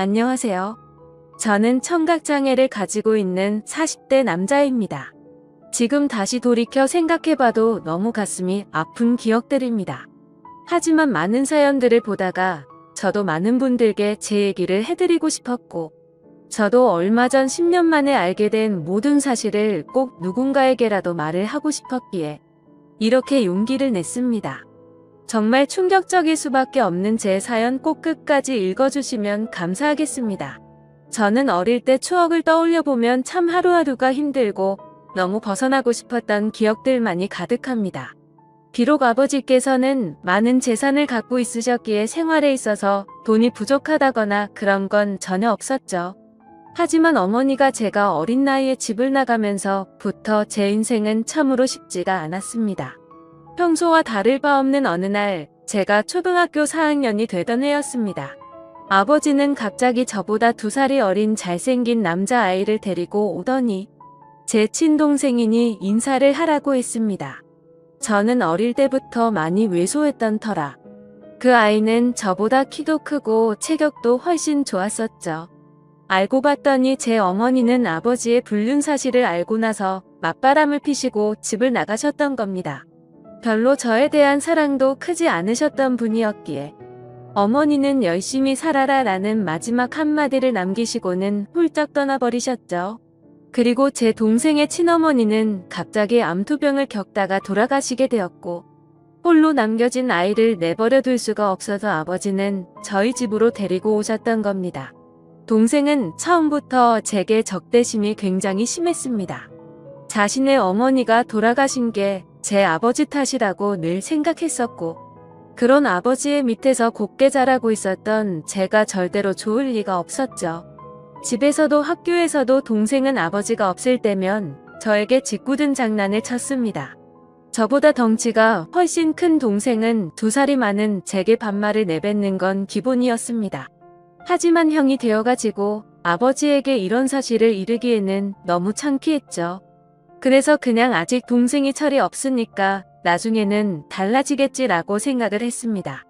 안녕하세요. 저는 청각장애를 가지고 있는 40대 남자입니다. 지금 다시 돌이켜 생각해봐도 너무 가슴이 아픈 기억들입니다. 하지만 많은 사연들을 보다가 저도 많은 분들께 제 얘기를 해드리고 싶었고, 저도 얼마 전 10년 만에 알게 된 모든 사실을 꼭 누군가에게라도 말을 하고 싶었기에 이렇게 용기를 냈습니다. 정말 충격적일 수밖에 없는 제 사연 꼭 끝까지 읽어주시면 감사하겠습니다. 저는 어릴 때 추억을 떠올려보면 참 하루하루가 힘들고 너무 벗어나고 싶었던 기억들만이 가득합니다. 비록 아버지께서는 많은 재산을 갖고 있으셨기에 생활에 있어서 돈이 부족하다거나 그런 건 전혀 없었죠. 하지만 어머니가 제가 어린 나이에 집을 나가면서부터 제 인생은 참으로 쉽지가 않았습니다. 평소와 다를 바 없는 어느 날 제가 초등학교 4학년이 되던 해였습니다. 아버지는 갑자기 저보다 2살이 어린 잘생긴 남자아이를 데리고 오더니 제 친동생이니 인사를 하라고 했습니다. 저는 어릴 때부터 많이 왜소했던 터라 그 아이는 저보다 키도 크고 체격도 훨씬 좋았었죠. 알고 봤더니 제 어머니는 아버지의 불륜 사실을 알고 나서 맞바람을 피시고 집을 나가셨던 겁니다. 별로 저에 대한 사랑도 크지 않으셨던 분이었기에 어머니는 열심히 살아라 라는 마지막 한마디를 남기시고는 훌쩍 떠나버리셨죠. 그리고 제 동생의 친어머니는 갑자기 암투병을 겪다가 돌아가시게 되었고, 홀로 남겨진 아이를 내버려 둘 수가 없어서 아버지는 저희 집으로 데리고 오셨던 겁니다. 동생은 처음부터 제게 적대심이 굉장히 심했습니다. 자신의 어머니가 돌아가신 게 제 아버지 탓이라고 늘 생각했었고, 그런 아버지의 밑에서 곱게 자라고 있었던 제가 절대로 좋을 리가 없었죠. 집에서도 학교에서도 동생은 아버지가 없을 때면 저에게 짓궂은 장난을 쳤습니다. 저보다 덩치가 훨씬 큰 동생은 2살이 많은 제게 반말을 내뱉는 건 기본이었습니다. 하지만 형이 되어가지고 아버지에게 이런 사실을 이르기에는 너무 창피했죠. 그래서 그냥 아직 동생이 철이 없으니까 나중에는 달라지겠지라고 생각을 했습니다.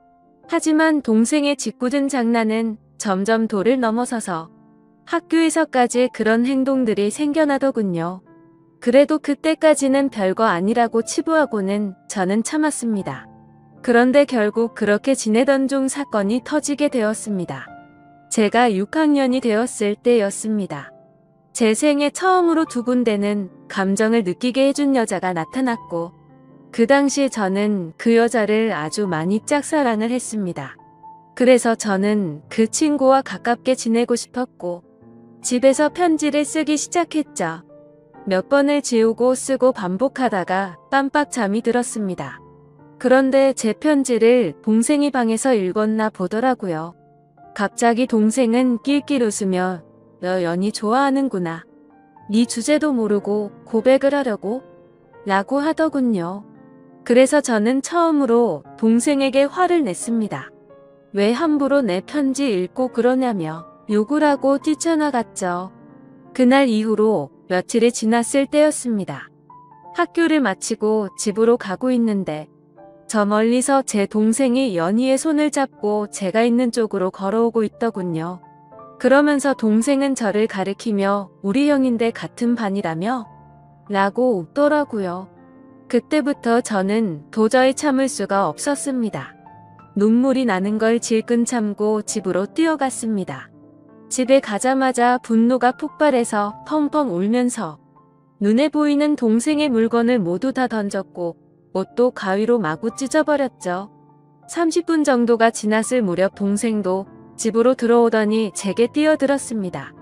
하지만 동생의 짓궂은 장난은 점점 도를 넘어서서 학교에서까지 그런 행동들이 생겨나더군요. 그래도 그때까지는 별거 아니라고 치부하고는 저는 참았습니다. 그런데 결국 그렇게 지내던 중 사건이 터지게 되었습니다. 제가 6학년이 되었을 때였습니다. 제 생애 처음으로 두근대는 감정을 느끼게 해준 여자가 나타났고, 그 당시 저는 그 여자를 아주 많이 짝사랑을 했습니다. 그래서 저는 그 친구와 가깝게 지내고 싶었고, 집에서 편지를 쓰기 시작했죠. 몇 번을 지우고 쓰고 반복하다가 깜빡 잠이 들었습니다. 그런데 제 편지를 동생이 방에서 읽었나 보더라고요. 갑자기 동생은 낄낄 웃으며 "너 연희 좋아하는구나. 네 주제도 모르고 고백을 하려고?" 라고 하더군요. 그래서 저는 처음으로 동생에게 화를 냈습니다. 왜 함부로 내 편지 읽고 그러냐며 욕을 하고 뛰쳐나갔죠. 그날 이후로 며칠이 지났을 때였습니다. 학교를 마치고 집으로 가고 있는데 저 멀리서 제 동생이 연희의 손을 잡고 제가 있는 쪽으로 걸어오고 있더군요. 그러면서 동생은 저를 가리키며 "우리 형인데 같은 반이라며?" 라고 웃더라고요. 그때부터 저는 도저히 참을 수가 없었습니다. 눈물이 나는 걸 질끈 참고 집으로 뛰어갔습니다. 집에 가자마자 분노가 폭발해서 펑펑 울면서 눈에 보이는 동생의 물건을 모두 다 던졌고 옷도 가위로 마구 찢어버렸죠. 30분 정도가 지났을 무렵 동생도 집으로 들어오더니 제게 뛰어들었습니다.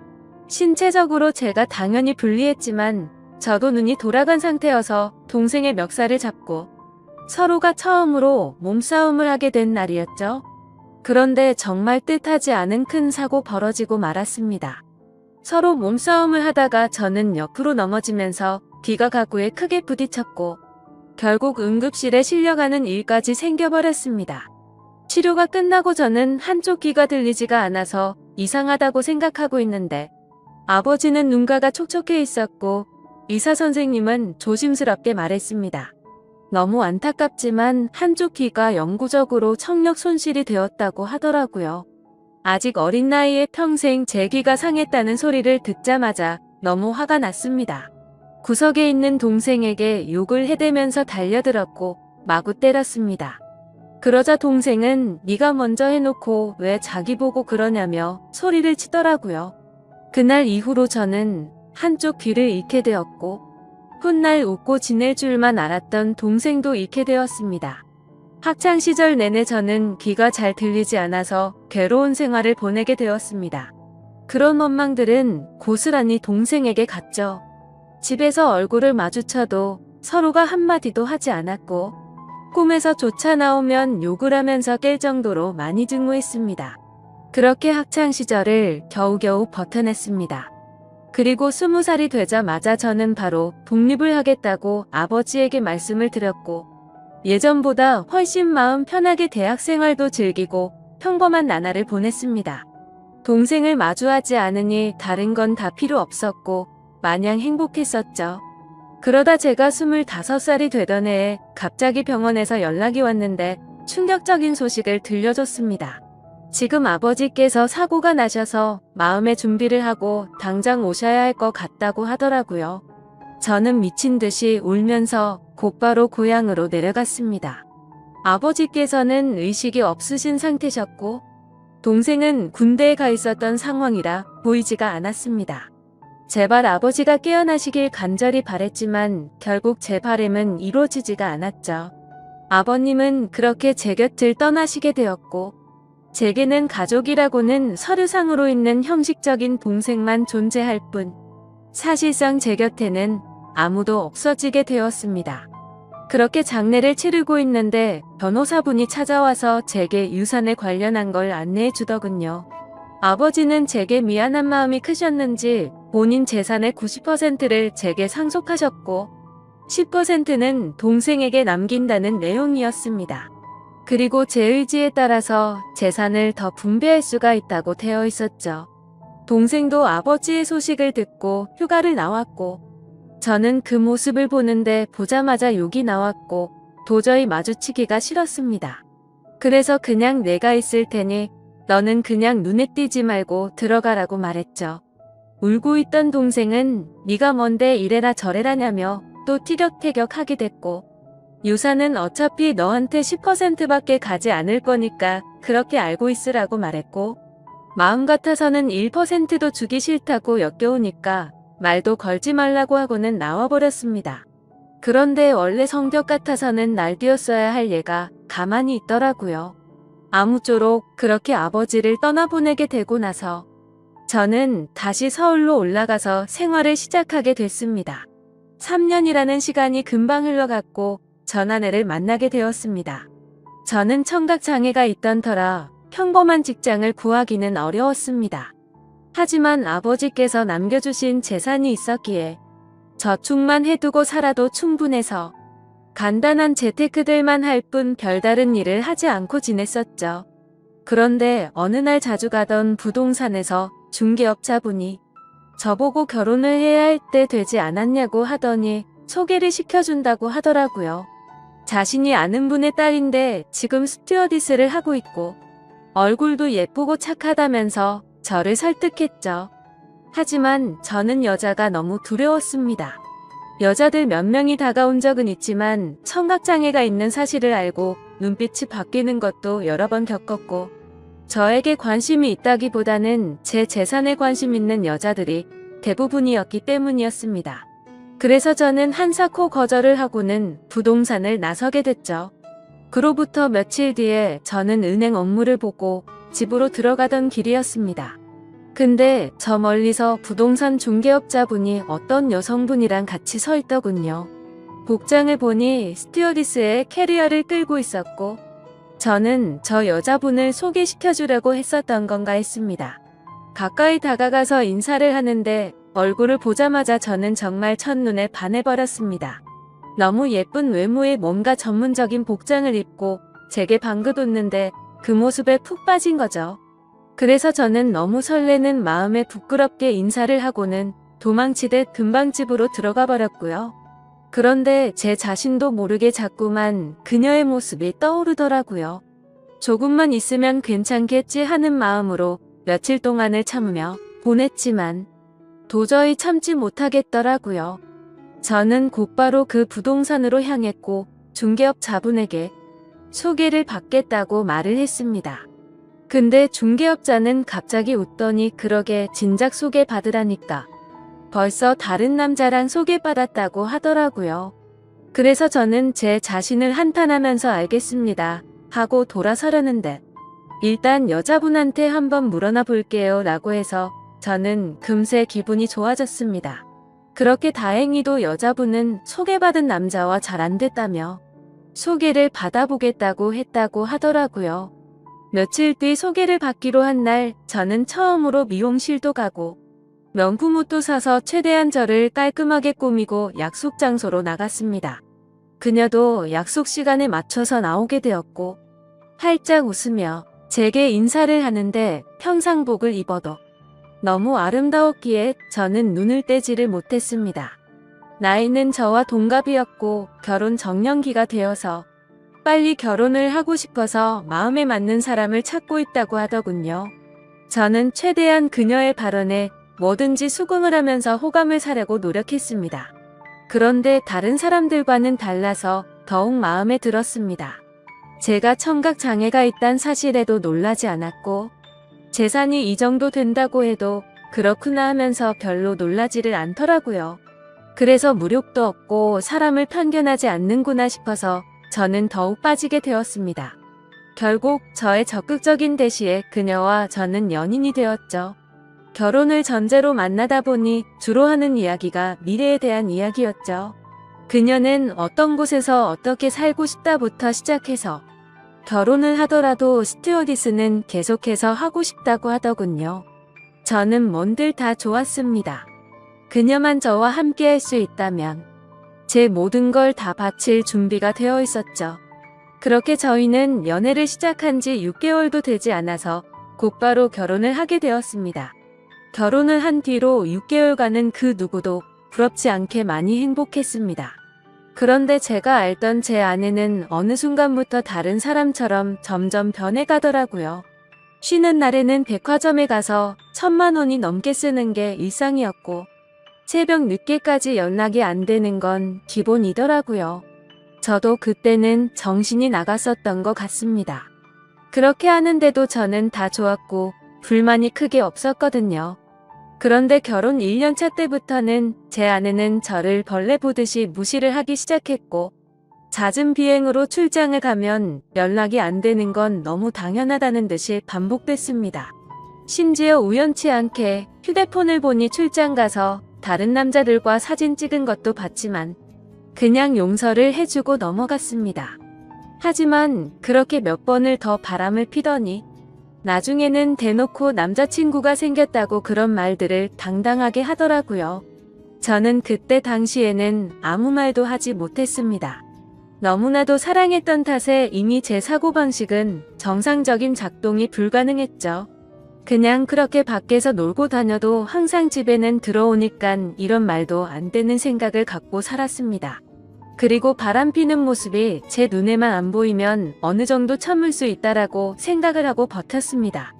신체적으로 제가 당연히 불리했지만 저도 눈이 돌아간 상태여서 동생의 멱살을 잡고 서로가 처음으로 몸싸움을 하게 된 날이었죠. 그런데 정말 뜻하지 않은 큰 사고 벌어지고 말았습니다. 서로 몸싸움을 하다가 저는 옆으로 넘어지면서 귀가 가구에 크게 부딪혔고 결국 응급실에 실려가는 일까지 생겨버렸습니다. 치료가 끝나고 저는 한쪽 귀가 들리지가 않아서 이상하다고 생각하고 있는데 아버지는 눈가가 촉촉해 있었고 의사 선생님은 조심스럽게 말했습니다. 너무 안타깝지만 한쪽 귀가 영구적으로 청력 손실이 되었다고 하더라고요. 아직 어린 나이에 평생 제 귀가 상했다는 소리를 듣자마자 너무 화가 났습니다. 구석에 있는 동생에게 욕을 해대면서 달려들었고 마구 때렸습니다. 그러자 동생은 네가 먼저 해놓고 왜 자기 보고 그러냐며 소리를 치더라고요. 그날 이후로 저는 한쪽 귀를 잃게 되었고 훗날 웃고 지낼 줄만 알았던 동생도 잃게 되었습니다. 학창시절 내내 저는 귀가 잘 들리지 않아서 괴로운 생활을 보내게 되었습니다. 그런 원망들은 고스란히 동생에게 갔죠. 집에서 얼굴을 마주쳐도 서로가 한마디도 하지 않았고 꿈에서 쫓아 나오면 욕을 하면서 깰 정도로 많이 증오했습니다. 그렇게 학창시절을 겨우겨우 버텨냈습니다. 그리고 20살이 되자마자 저는 바로 독립을 하겠다고 아버지에게 말씀을 드렸고 예전보다 훨씬 마음 편하게 대학생활도 즐기고 평범한 나날을 보냈습니다. 동생을 마주하지 않으니 다른 건 다 필요 없었고 마냥 행복했었죠. 그러다 제가 25살이 되던 해에 갑자기 병원에서 연락이 왔는데 충격적인 소식을 들려줬습니다. 지금 아버지께서 사고가 나셔서 마음의 준비를 하고 당장 오셔야 할 것 같다고 하더라고요. 저는 미친 듯이 울면서 곧바로 고향으로 내려갔습니다. 아버지께서는 의식이 없으신 상태셨고 동생은 군대에 가 있었던 상황이라 보이지가 않았습니다. 제발 아버지가 깨어나시길 간절히 바랬지만 결국 제 바람은 이루어지지가 않았죠. 아버님은 그렇게 제 곁을 떠나시게 되었고 제게는 가족이라고는 서류상으로 있는 형식적인 동생만 존재할 뿐 사실상 제 곁에는 아무도 없어지게 되었습니다. 그렇게 장례를 치르고 있는데 변호사분이 찾아와서 제게 유산에 관련한 걸 안내해 주더군요. 아버지는 제게 미안한 마음이 크셨는지 본인 재산의 90%를 제게 상속하셨고 10%는 동생에게 남긴다는 내용이었습니다. 그리고 제 의지에 따라서 재산을 더 분배할 수가 있다고 되어 있었죠. 동생도 아버지의 소식을 듣고 휴가를 나왔고 저는 그 모습을 보는데 보자마자 욕이 나왔고 도저히 마주치기가 싫었습니다. 그래서 그냥 내가 있을 테니 너는 그냥 눈에 띄지 말고 들어가라고 말했죠. 울고 있던 동생은 네가 뭔데 이래라 저래라냐며 또 티격태격하게 됐고 유산은 어차피 너한테 10%밖에 가지 않을 거니까 그렇게 알고 있으라고 말했고 마음 같아서는 1%도 주기 싫다고 역겨우니까 말도 걸지 말라고 하고는 나와버렸습니다. 그런데 원래 성격 같아서는 날뛰었어야 할 얘가 가만히 있더라고요. 아무쪼록 그렇게 아버지를 떠나보내게 되고 나서 저는 다시 서울로 올라가서 생활을 시작하게 됐습니다. 3년이라는 시간이 금방 흘러갔고 전 아내를 만나게 되었습니다. 저는 청각장애가 있던 터라 평범한 직장을 구하기는 어려웠습니다. 하지만 아버지께서 남겨주신 재산이 있었기에 저축만 해두고 살아도 충분해서 간단한 재테크들만 할 뿐 별다른 일을 하지 않고 지냈었죠. 그런데 어느 날 자주 가던 부동산에서 중개업자분이 저보고 결혼을 해야 할 때 되지 않았냐고 하더니 소개를 시켜준다고 하더라고요. 자신이 아는 분의 딸인데 지금 스튜어디스를 하고 있고 얼굴도 예쁘고 착하다면서 저를 설득했죠. 하지만 저는 여자가 너무 두려웠습니다. 여자들 몇 명이 다가온 적은 있지만 청각장애가 있는 사실을 알고 눈빛이 바뀌는 것도 여러 번 겪었고 저에게 관심이 있다기보다는 제 재산에 관심 있는 여자들이 대부분이었기 때문이었습니다. 그래서 저는 한사코 거절을 하고는 부동산을 나서게 됐죠. 그로부터 며칠 뒤에 저는 은행 업무를 보고 집으로 들어가던 길이었습니다. 근데 저 멀리서 부동산 중개업자분이 어떤 여성분이랑 같이 서 있더군요. 복장을 보니 스튜어디스의 캐리어를 끌고 있었고 저는 저 여자분을 소개시켜주려고 했었던 건가 했습니다. 가까이 다가가서 인사를 하는데 얼굴을 보자마자 저는 정말 첫눈에 반해버렸습니다. 너무 예쁜 외모에 뭔가 전문적인 복장을 입고 제게 방긋 웃는데 그 모습에 푹 빠진 거죠. 그래서 저는 너무 설레는 마음에 부끄럽게 인사를 하고는 도망치듯 금방 집으로 들어가 버렸고요. 그런데 제 자신도 모르게 자꾸만 그녀의 모습이 떠오르더라고요. 조금만 있으면 괜찮겠지 하는 마음으로 며칠 동안을 참으며 보냈지만 도저히 참지 못하겠더라고요. 저는 곧바로 그 부동산으로 향했고 중개업 자분에게 소개를 받겠다고 말을 했습니다. 근데 중개업자는 갑자기 웃더니 그러게 진작 소개받으라니까 벌써 다른 남자랑 소개받았다고 하더라고요. 그래서 저는 제 자신을 한탄하면서 알겠습니다 하고 돌아서려는데 일단 여자분한테 한번 물어나 볼게요 라고 해서 저는 금세 기분이 좋아졌습니다. 그렇게 다행히도 여자분은 소개받은 남자와 잘 안 됐다며 소개를 받아보겠다고 했다고 하더라고요. 며칠 뒤 소개를 받기로 한 날 저는 처음으로 미용실도 가고 명품 옷도 사서 최대한 저를 깔끔하게 꾸미고 약속 장소로 나갔습니다. 그녀도 약속 시간에 맞춰서 나오게 되었고 활짝 웃으며 제게 인사를 하는데 평상복을 입어도 너무 아름다웠기에 저는 눈을 떼지를 못했습니다. 나이는 저와 동갑이었고 결혼 정년기가 되어서 빨리 결혼을 하고 싶어서 마음에 맞는 사람을 찾고 있다고 하더군요. 저는 최대한 그녀의 발언에 뭐든지 수긍을 하면서 호감을 사려고 노력했습니다. 그런데 다른 사람들과는 달라서 더욱 마음에 들었습니다. 제가 청각장애가 있단 사실에도 놀라지 않았고 재산이 이 정도 된다고 해도 그렇구나 하면서 별로 놀라지를 않더라고요. 그래서 무력도 없고 사람을 편견하지 않는구나 싶어서 저는 더욱 빠지게 되었습니다. 결국 저의 적극적인 대시에 그녀와 저는 연인이 되었죠. 결혼을 전제로 만나다 보니 주로 하는 이야기가 미래에 대한 이야기였죠. 그녀는 어떤 곳에서 어떻게 살고 싶다부터 시작해서 결혼을 하더라도 스튜어디스는 계속해서 하고 싶다고 하더군요. 저는 뭔들 다 좋았습니다. 그녀만 저와 함께 할 수 있다면 제 모든 걸 다 바칠 준비가 되어 있었죠. 그렇게 저희는 연애를 시작한 지 6개월도 되지 않아서 곧바로 결혼을 하게 되었습니다. 결혼을 한 뒤로 6개월간은 그 누구도 부럽지 않게 많이 행복했습니다. 그런데 제가 알던 제 아내는 어느 순간부터 다른 사람처럼 점점 변해가더라고요. 쉬는 날에는 백화점에 가서 1,000만 원이 넘게 쓰는 게 일상이었고 새벽 늦게까지 연락이 안 되는 건 기본이더라고요. 저도 그때는 정신이 나갔었던 것 같습니다. 그렇게 하는데도 저는 다 좋았고 불만이 크게 없었거든요. 그런데 결혼 1년차 때부터는 제 아내는 저를 벌레 보듯이 무시를 하기 시작했고 잦은 비행으로 출장을 가면 연락이 안 되는 건 너무 당연하다는 듯이 반복됐습니다. 심지어 우연치 않게 휴대폰을 보니 출장 가서 다른 남자들과 사진 찍은 것도 봤지만 그냥 용서를 해주고 넘어갔습니다. 하지만 그렇게 몇 번을 더 바람을 피더니 나중에는 대놓고 남자친구가 생겼다고 그런 말들을 당당하게 하더라고요. 저는 그때 당시에는 아무 말도 하지 못했습니다. 너무나도 사랑했던 탓에 이미 제 사고방식은 정상적인 작동이 불가능했죠. 그냥 그렇게 밖에서 놀고 다녀도 항상 집에는 들어오니깐 이런 말도 안 되는 생각을 갖고 살았습니다. 그리고 바람피는 모습이 제 눈에만 안 보이면 어느 정도 참을 수 있다라고 생각을 하고 버텼습니다.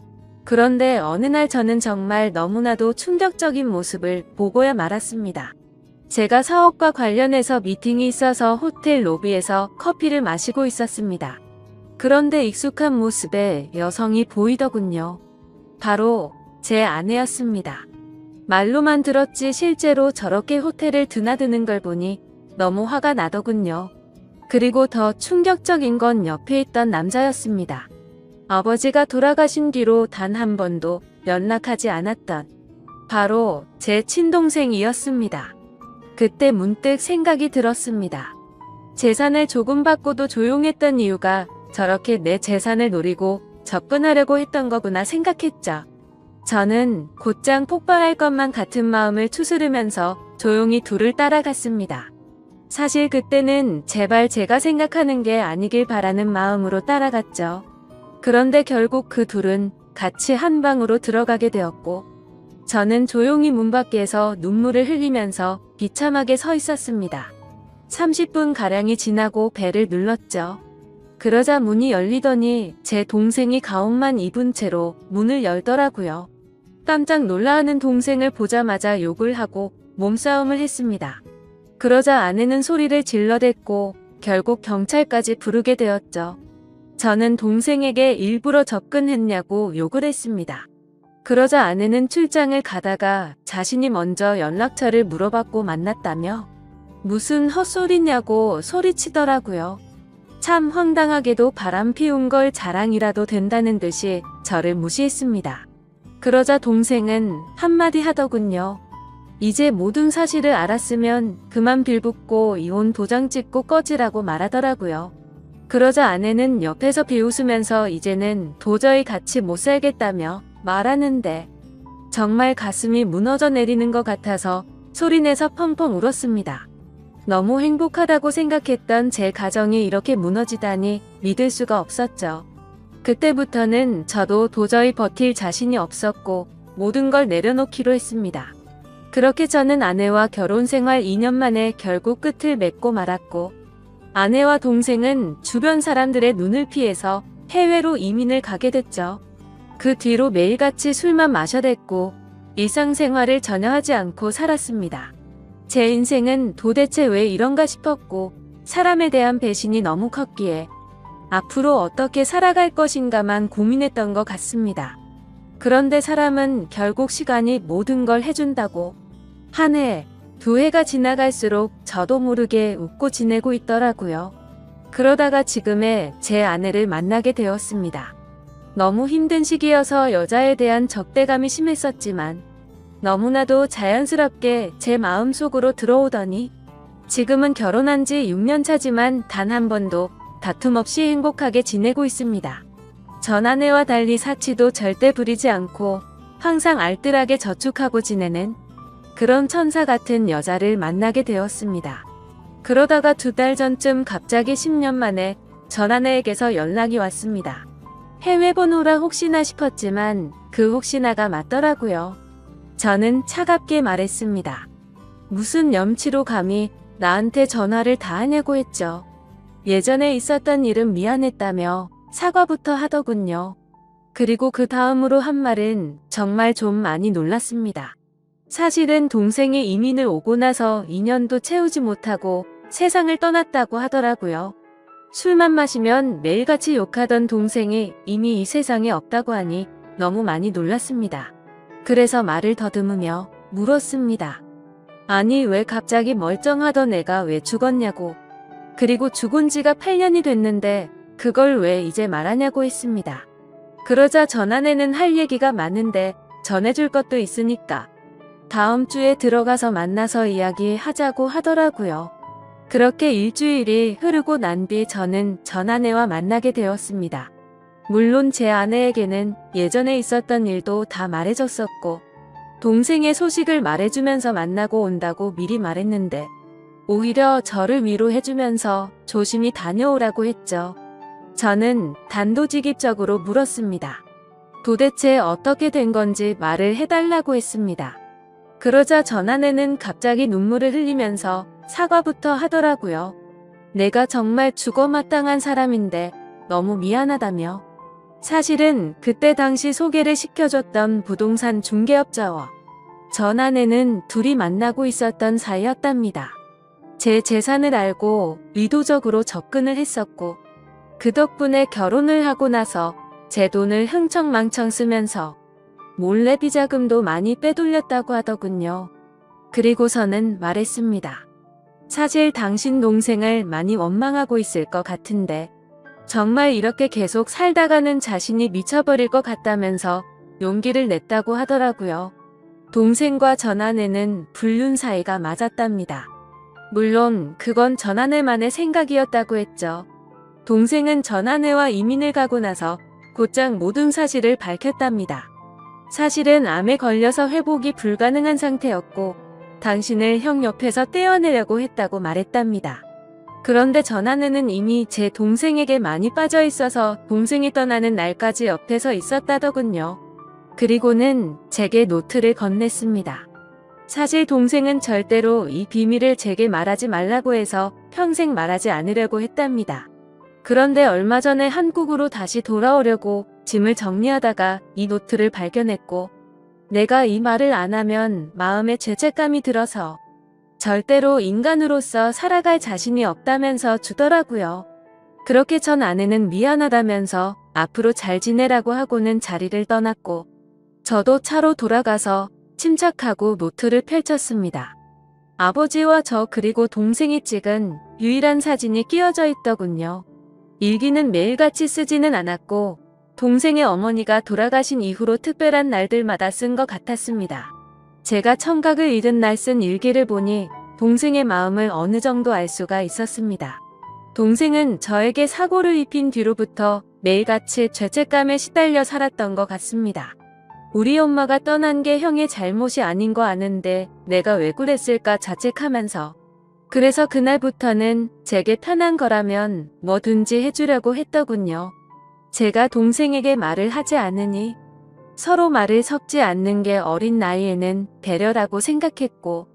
그런데 어느 날 저는 정말 너무나도 충격적인 모습을 보고야 말았습니다. 제가 사업과 관련해서 미팅이 있어서 호텔 로비에서 커피를 마시고 있었습니다. 그런데 익숙한 모습의 여성이 보이더군요. 바로 제 아내였습니다. 말로만 들었지 실제로 저렇게 호텔을 드나드는 걸 보니 너무 화가 나더군요. 그리고 더 충격적인 건 옆에 있던 남자였습니다. 아버지가 돌아가신 뒤로 단 한 번도 연락하지 않았던 바로 제 친동생이었습니다. 그때 문득 생각이 들었습니다. 재산을 조금 받고도 조용했던 이유가 저렇게 내 재산을 노리고 접근하려고 했던 거구나 생각했죠. 저는 곧장 폭발할 것만 같은 마음을 추스르면서 조용히 둘을 따라갔습니다. 사실 그때는 제발 제가 생각하는 게 아니길 바라는 마음으로 따라갔죠. 그런데 결국 그 둘은 같이 한 방으로 들어가게 되었고 저는 조용히 문 밖에서 눈물을 흘리면서 비참하게 서 있었습니다. 30분가량이 지나고 벨을 눌렀죠. 그러자 문이 열리더니 제 동생이 가옷만 입은 채로 문을 열더라고요. 깜짝 놀라하는 동생을 보자마자 욕을 하고 몸싸움을 했습니다. 그러자 아내는 소리를 질러댔고 결국 경찰까지 부르게 되었죠. 저는 동생에게 일부러 접근했냐고 욕을 했습니다. 그러자 아내는 출장을 가다가 자신이 먼저 연락처를 물어봤고 만났다며 무슨 헛소리냐고 소리치더라고요. 참 황당하게도 바람 피운 걸 자랑이라도 된다는 듯이 저를 무시했습니다. 그러자 동생은 한마디 하더군요. 이제 모든 사실을 알았으면 그만 빌붙고 이혼 도장 찍고 꺼지라고 말하더라고요. 그러자 아내는 옆에서 비웃으면서 이제는 도저히 같이 못 살겠다며 말하는데 정말 가슴이 무너져 내리는 것 같아서 소리내서 펑펑 울었습니다. 너무 행복하다고 생각했던 제 가정이 이렇게 무너지다니 믿을 수가 없었죠. 그때부터는 저도 도저히 버틸 자신이 없었고 모든 걸 내려놓기로 했습니다. 그렇게 저는 아내와 결혼 생활 2년 만에 결국 끝을 맺고 말았고 아내와 동생은 주변 사람들의 눈을 피해서 해외로 이민을 가게 됐죠. 그 뒤로 매일같이 술만 마셔댔고 일상생활을 전혀 하지 않고 살았습니다. 제 인생은 도대체 왜 이런가 싶었고 사람에 대한 배신이 너무 컸기에 앞으로 어떻게 살아갈 것인가만 고민했던 것 같습니다. 그런데 사람은 결국 시간이 모든 걸 해준다고 한 해, 두 해가 지나갈수록 저도 모르게 웃고 지내고 있더라고요. 그러다가 지금의 제 아내를 만나게 되었습니다. 너무 힘든 시기여서 여자에 대한 적대감이 심했었지만 너무나도 자연스럽게 제 마음속으로 들어오더니 지금은 결혼한 지 6년 차지만 단 한 번도 다툼 없이 행복하게 지내고 있습니다. 전 아내와 달리 사치도 절대 부리지 않고 항상 알뜰하게 저축하고 지내는 그런 천사 같은 여자를 만나게 되었습니다. 그러다가 2달 전쯤 갑자기 10년 만에 전 아내에게서 연락이 왔습니다. 해외 번호라 혹시나 싶었지만 그 혹시나가 맞더라고요. 저는 차갑게 말했습니다. 무슨 염치로 감히 나한테 전화를 다 하냐고 했죠. 예전에 있었던 일은 미안했다며 사과부터 하더군요. 그리고 그 다음으로 한 말은 정말 좀 많이 놀랐습니다. 사실은 동생이 이민을 오고 나서 2년도 채우지 못하고 세상을 떠났다고 하더라고요. 술만 마시면 매일같이 욕하던 동생이 이미 이 세상에 없다고 하니 너무 많이 놀랐습니다. 그래서 말을 더듬으며 물었습니다. 아니 왜 갑자기 멀쩡하던 애가 왜 죽었냐고. 그리고 죽은 지가 8년이 됐는데 그걸 왜 이제 말하냐고 했습니다. 그러자 전 아내는 할 얘기가 많은데 전해줄 것도 있으니까 다음 주에 들어가서 만나서 이야기하자고 하더라고요. 그렇게 일주일이 흐르고 난 뒤 저는 전 아내와 만나게 되었습니다. 물론 제 아내에게는 예전에 있었던 일도 다 말해줬었고 동생의 소식을 말해주면서 만나고 온다고 미리 말했는데 오히려 저를 위로해주면서 조심히 다녀오라고 했죠. 저는 단도직입적으로 물었습니다. 도대체 어떻게 된 건지 말을 해달라고 했습니다. 그러자 전 아내는 갑자기 눈물을 흘리면서 사과부터 하더라고요. 내가 정말 죽어마땅한 사람인데 너무 미안하다며. 사실은 그때 당시 소개를 시켜줬던 부동산 중개업자와 전 아내는 둘이 만나고 있었던 사이였답니다. 제 재산을 알고 의도적으로 접근을 했었고 그 덕분에 결혼을 하고 나서 제 돈을 흥청망청 쓰면서 몰래 비자금도 많이 빼돌렸다고 하더군요. 그리고서는 말했습니다. 사실 당신 동생을 많이 원망하고 있을 것 같은데 정말 이렇게 계속 살다가는 자신이 미쳐버릴 것 같다면서 용기를 냈다고 하더라고요. 동생과 전 아내는 불륜 사이가 맞았답니다. 물론 그건 전 아내만의 생각이었다고 했죠. 동생은 전 아내와 이민을 가고 나서 곧장 모든 사실을 밝혔답니다. 사실은 암에 걸려서 회복이 불가능한 상태였고 당신을 형 옆에서 떼어내려고 했다고 말했답니다. 그런데 전 아내는 이미 제 동생에게 많이 빠져 있어서 동생이 떠나는 날까지 옆에서 있었다더군요. 그리고는 제게 노트를 건넸습니다. 사실 동생은 절대로 이 비밀을 제게 말하지 말라고 해서 평생 말하지 않으려고 했답니다. 그런데 얼마 전에 한국으로 다시 돌아오려고 짐을 정리하다가 이 노트를 발견했고, 내가 이 말을 안 하면 마음에 죄책감이 들어서 절대로 인간으로서 살아갈 자신이 없다면서 주더라고요. 그렇게 전 아내는 미안하다면서 앞으로 잘 지내라고 하고는 자리를 떠났고, 저도 차로 돌아가서 침착하고 노트를 펼쳤습니다. 아버지와 저 그리고 동생이 찍은 유일한 사진이 끼워져 있더군요. 일기는 매일같이 쓰지는 않았고 동생의 어머니가 돌아가신 이후로 특별한 날들마다 쓴 것 같았습니다. 제가 청각을 잃은 날 쓴 일기를 보니 동생의 마음을 어느 정도 알 수가 있었습니다. 동생은 저에게 사고를 입힌 뒤로부터 매일같이 죄책감에 시달려 살았던 것 같습니다. 우리 엄마가 떠난 게 형의 잘못이 아닌 거 아는데 내가 왜 그랬을까 자책하면서, 그래서 그날부터는 제게 편한 거라면 뭐든지 해주려고 했더군요. 제가 동생에게 말을 하지 않으니 서로 말을 섞지 않는 게 어린 나이에는 배려라고 생각했고,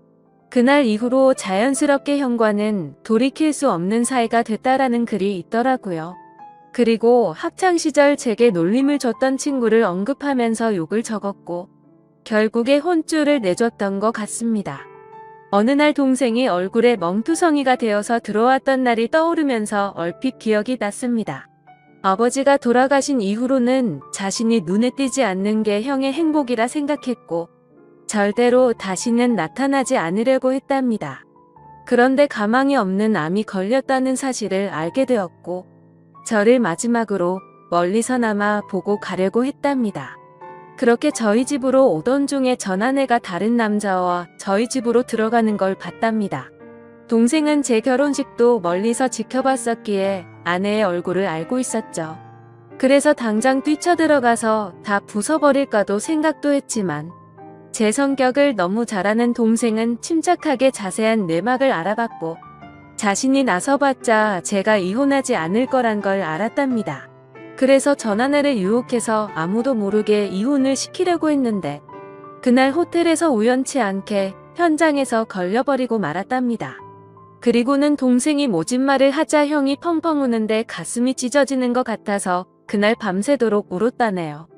그날 이후로 자연스럽게 형과는 돌이킬 수 없는 사이가 됐다라는 글이 있더라고요. 그리고 학창시절 제게 놀림을 줬던 친구를 언급하면서 욕을 적었고 결국에 혼쭐을 내줬던 것 같습니다. 어느 날 동생이 얼굴에 멍투성이가 되어서 들어왔던 날이 떠오르면서 얼핏 기억이 났습니다. 아버지가 돌아가신 이후로는 자신이 눈에 띄지 않는 게 형의 행복이라 생각했고 절대로 다시는 나타나지 않으려고 했답니다. 그런데 가망이 없는 암이 걸렸다는 사실을 알게 되었고 저를 마지막으로 멀리서나마 보고 가려고 했답니다. 그렇게 저희 집으로 오던 중에 전 아내가 다른 남자와 저희 집으로 들어가는 걸 봤답니다. 동생은 제 결혼식도 멀리서 지켜봤었기에 아내의 얼굴을 알고 있었죠. 그래서 당장 뛰쳐들어가서 다 부숴버릴까도 생각도 했지만 제 성격을 너무 잘 아는 동생은 침착하게 자세한 내막을 알아봤고 자신이 나서봤자 제가 이혼하지 않을 거란 걸 알았답니다. 그래서 전 아내를 유혹해서 아무도 모르게 이혼을 시키려고 했는데 그날 호텔에서 우연치 않게 현장에서 걸려버리고 말았답니다. 그리고는 동생이 모진 말을 하자 형이 펑펑 우는데 가슴이 찢어지는 것 같아서 그날 밤새도록 울었다네요.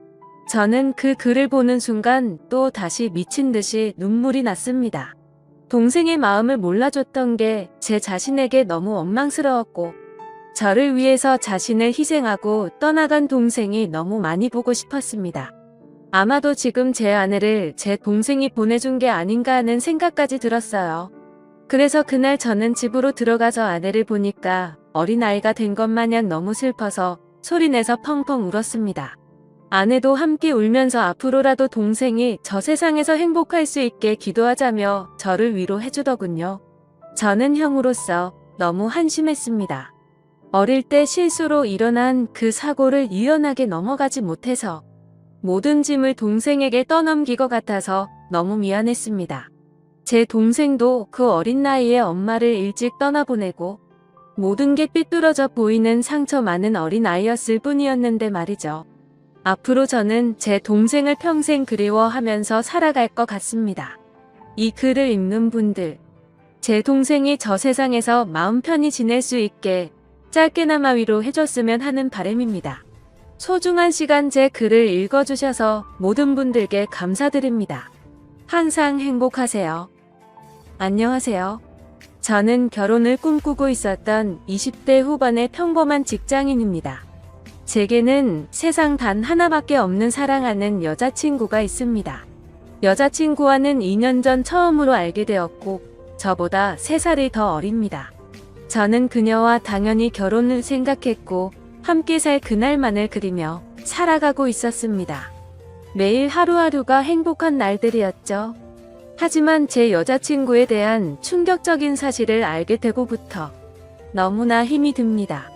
저는 그 글을 보는 순간 또 다시 미친 듯이 눈물이 났습니다. 동생의 마음을 몰라줬던 게 제 자신에게 너무 원망스러웠고 저를 위해서 자신을 희생하고 떠나간 동생이 너무 많이 보고 싶었습니다. 아마도 지금 제 아내를 제 동생이 보내준 게 아닌가 하는 생각까지 들었어요. 그래서 그날 저는 집으로 들어가서 아내를 보니까 어린아이가 된 것 마냥 너무 슬퍼서 소리내서 펑펑 울었습니다. 아내도 함께 울면서 앞으로라도 동생이 저 세상에서 행복할 수 있게 기도하자며 저를 위로해주더군요. 저는 형으로서 너무 한심했습니다. 어릴 때 실수로 일어난 그 사고를 유연하게 넘어가지 못해서 모든 짐을 동생에게 떠넘긴 것 같아서 너무 미안했습니다. 제 동생도 그 어린 나이에 엄마를 일찍 떠나보내고 모든 게 삐뚤어져 보이는 상처 많은 어린 아이였을 뿐이었는데 말이죠. 앞으로 저는 제 동생을 평생 그리워하면서 살아갈 것 같습니다. 이 글을 읽는 분들, 제 동생이 저 세상에서 마음 편히 지낼 수 있게 짧게나마 위로해줬으면 하는 바람입니다. 소중한 시간 제 글을 읽어주셔서 모든 분들께 감사드립니다. 항상 행복하세요. 안녕하세요. 저는 결혼을 꿈꾸고 있었던 20대 후반의 평범한 직장인입니다. 제게는 세상 단 하나밖에 없는 사랑하는 여자친구가 있습니다. 여자친구와는 2년 전 처음으로 알게 되었고 저보다 3살이 더 어립니다. 저는 그녀와 당연히 결혼을 생각했고 함께 살 그날만을 그리며 살아가고 있었습니다. 매일 하루하루가 행복한 날들이었죠. 하지만 제 여자친구에 대한 충격적인 사실을 알게 되고부터 너무나 힘이 듭니다.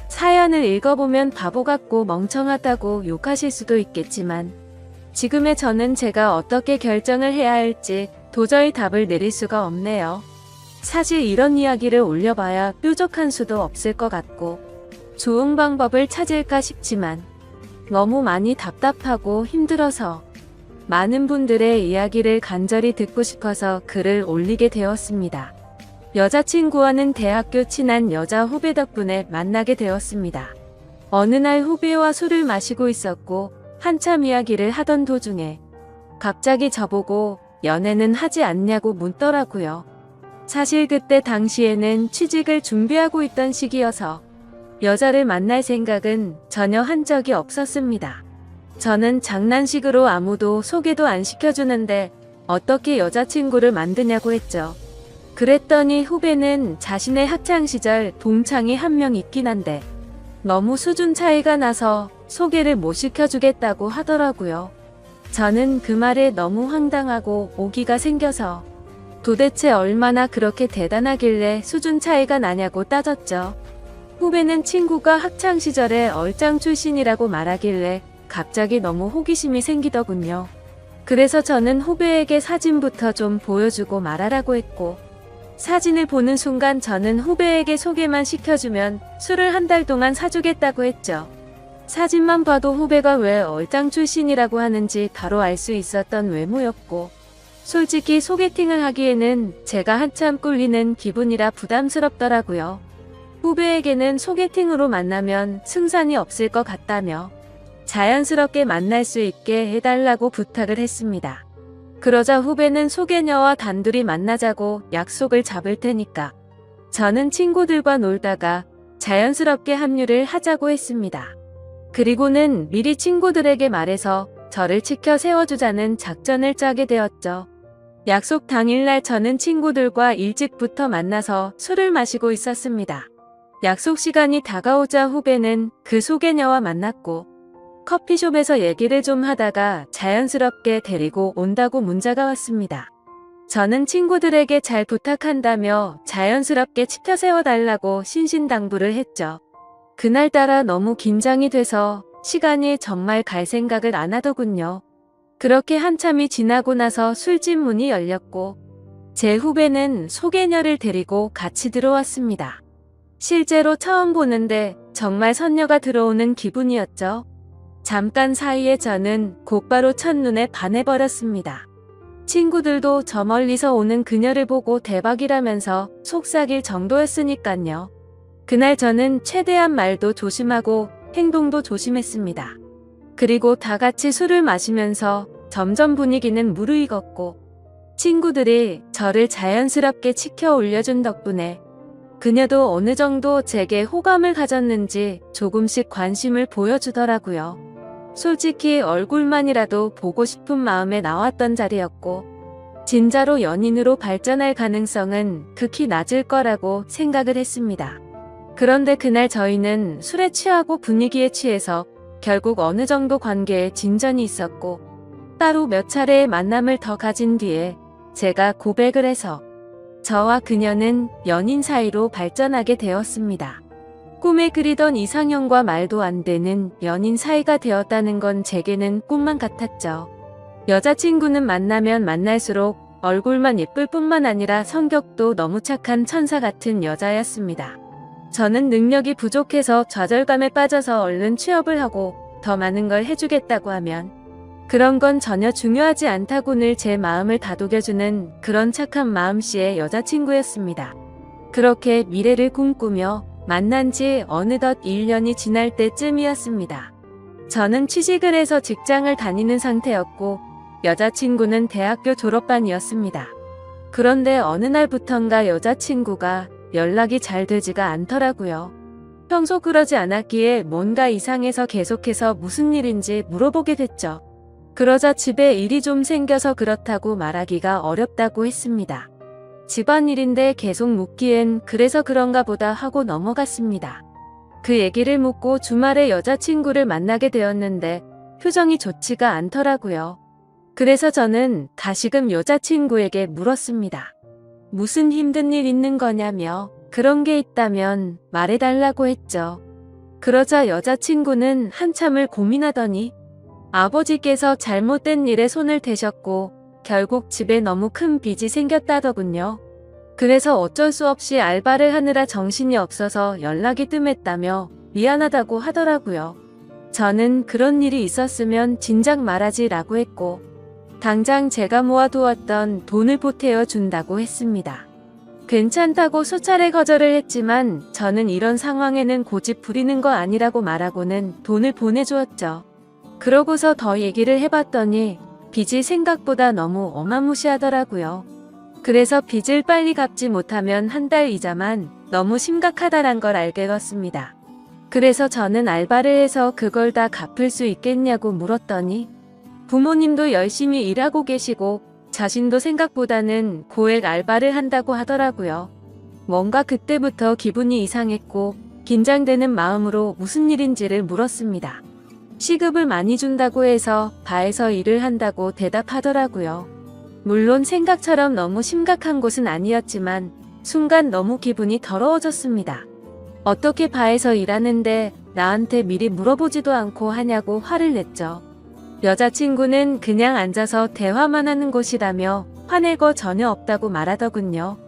사연을 읽어보면 바보 같고 멍청하다고 욕하실 수도 있겠지만 지금의 저는 제가 어떻게 결정을 해야 할지 도저히 답을 내릴 수가 없네요. 사실 이런 이야기를 올려봐야 뾰족한 수도 없을 것 같고 좋은 방법을 찾을까 싶지만 너무 많이 답답하고 힘들어서 많은 분들의 이야기를 간절히 듣고 싶어서 글을 올리게 되었습니다. 여자친구와는 대학교 친한 여자 후배 덕분에 만나게 되었습니다. 어느 날 후배와 술을 마시고 있었고 한참 이야기를 하던 도중에 갑자기 저보고 연애는 하지 않냐고 묻더라고요. 사실 그때 당시에는 취직을 준비하고 있던 시기여서 여자를 만날 생각은 전혀 한 적이 없었습니다. 저는 장난식으로 아무도 소개도 안 시켜주는데 어떻게 여자친구를 만드냐고 했죠. 그랬더니 후배는 자신의 학창시절 동창이 한 명 있긴 한데 너무 수준 차이가 나서 소개를 못 시켜주겠다고 하더라고요. 저는 그 말에 너무 황당하고 오기가 생겨서 도대체 얼마나 그렇게 대단하길래 수준 차이가 나냐고 따졌죠. 후배는 친구가 학창시절에 얼짱 출신이라고 말하길래 갑자기 너무 호기심이 생기더군요. 그래서 저는 후배에게 사진부터 좀 보여주고 말하라고 했고 사진을 보는 순간 저는 후배에게 소개만 시켜주면 술을 한 달 동안 사주겠다고 했죠. 사진만 봐도 후배가 왜 얼짱 출신이라고 하는지 바로 알 수 있었던 외모였고 솔직히 소개팅을 하기에는 제가 한참 꿀리는 기분이라 부담스럽더라고요. 후배에게는 소개팅으로 만나면 승산이 없을 것 같다며 자연스럽게 만날 수 있게 해달라고 부탁을 했습니다. 그러자 후배는 소개녀와 단둘이 만나자고 약속을 잡을 테니까 저는 친구들과 놀다가 자연스럽게 합류를 하자고 했습니다. 그리고는 미리 친구들에게 말해서 저를 치켜 세워주자는 작전을 짜게 되었죠. 약속 당일날 저는 친구들과 일찍부터 만나서 술을 마시고 있었습니다. 약속 시간이 다가오자 후배는 그 소개녀와 만났고 커피숍에서 얘기를 좀 하다가 자연스럽게 데리고 온다고 문자가 왔습니다. 저는 친구들에게 잘 부탁한다며 자연스럽게 치켜 세워달라고 신신당부를 했죠. 그날따라 너무 긴장이 돼서 시간이 정말 갈 생각을 안 하더군요. 그렇게 한참이 지나고 나서 술집 문이 열렸고 제 후배는 소개녀를 데리고 같이 들어왔습니다. 실제로 처음 보는데 정말 선녀가 들어오는 기분이었죠. 잠깐 사이에 저는 곧바로 첫눈에 반해버렸습니다. 친구들도 저 멀리서 오는 그녀를 보고 대박이라면서 속삭일 정도였으니깐요. 그날 저는 최대한 말도 조심하고 행동도 조심했습니다. 그리고 다 같이 술을 마시면서 점점 분위기는 무르익었고 친구들이 저를 자연스럽게 치켜 올려준 덕분에 그녀도 어느 정도 제게 호감을 가졌는지 조금씩 관심을 보여주더라고요. 솔직히 얼굴만이라도 보고 싶은 마음에 나왔던 자리였고 진짜로 연인으로 발전할 가능성은 극히 낮을 거라고 생각을 했습니다. 그런데 그날 저희는 술에 취하고 분위기에 취해서 결국 어느 정도 관계에 진전이 있었고 따로 몇 차례의 만남을 더 가진 뒤에 제가 고백을 해서 저와 그녀는 연인 사이로 발전하게 되었습니다. 꿈에 그리던 이상형과 말도 안 되는 연인 사이가 되었다는 건 제게는 꿈만 같았죠. 여자친구는 만나면 만날수록 얼굴만 예쁠 뿐만 아니라 성격도 너무 착한 천사 같은 여자였습니다. 저는 능력이 부족해서 좌절감에 빠져서 얼른 취업을 하고 더 많은 걸 해주겠다고 하면 그런 건 전혀 중요하지 않다고 늘 제 마음을 다독여주는 그런 착한 마음씨의 여자친구였습니다. 그렇게 미래를 꿈꾸며 만난 지 어느덧 1년이 지날 때쯤이었습니다. 저는 취직을 해서 직장을 다니는 상태였고 여자친구는 대학교 졸업반이었습니다. 그런데 어느 날부턴가 여자친구가 연락이 잘 되지가 않더라고요. 평소 그러지 않았기에 뭔가 이상해서 계속해서 무슨 일인지 물어보게 됐죠. 그러자 집에 일이 좀 생겨서 그렇다고 말하기가 어렵다고 했습니다. 집안일인데 계속 묻기엔 그래서 그런가 보다 하고 넘어갔습니다. 그 얘기를 묻고 주말에 여자친구를 만나게 되었는데 표정이 좋지가 않더라고요. 그래서 저는 다시금 여자친구에게 물었습니다. 무슨 힘든 일 있는 거냐며 그런 게 있다면 말해달라고 했죠. 그러자 여자친구는 한참을 고민하더니 아버지께서 잘못된 일에 손을 대셨고 결국 집에 너무 큰 빚이 생겼다더군요. 그래서 어쩔 수 없이 알바를 하느라 정신이 없어서 연락이 뜸했다며 미안하다고 하더라고요. 저는 그런 일이 있었으면 진작 말하지 라고 했고 당장 제가 모아두었던 돈을 보태어 준다고 했습니다. 괜찮다고 수차례 거절을 했지만 저는 이런 상황에는 고집 부리는 거 아니라고 말하고는 돈을 보내주었죠. 그러고서 더 얘기를 해봤더니 빚이 생각보다 너무 어마무시하더라고요. 그래서 빚을 빨리 갚지 못하면 한 달 이자만 너무 심각하다란 걸 알게 됐습니다. 그래서 저는 알바를 해서 그걸 다 갚을 수 있겠냐고 물었더니 부모님도 열심히 일하고 계시고 자신도 생각보다는 고액 알바를 한다고 하더라고요. 뭔가 그때부터 기분이 이상했고 긴장되는 마음으로 무슨 일인지를 물었습니다. 시급을 많이 준다고 해서 바에서 일을 한다고 대답하더라고요. 물론 생각처럼 너무 심각한 곳은 아니었지만 순간 너무 기분이 더러워졌습니다. 어떻게 바에서 일하는데 나한테 미리 물어보지도 않고 하냐고 화를 냈죠. 여자친구는 그냥 앉아서 대화만 하는 곳이라며 화낼 거 전혀 없다고 말하더군요.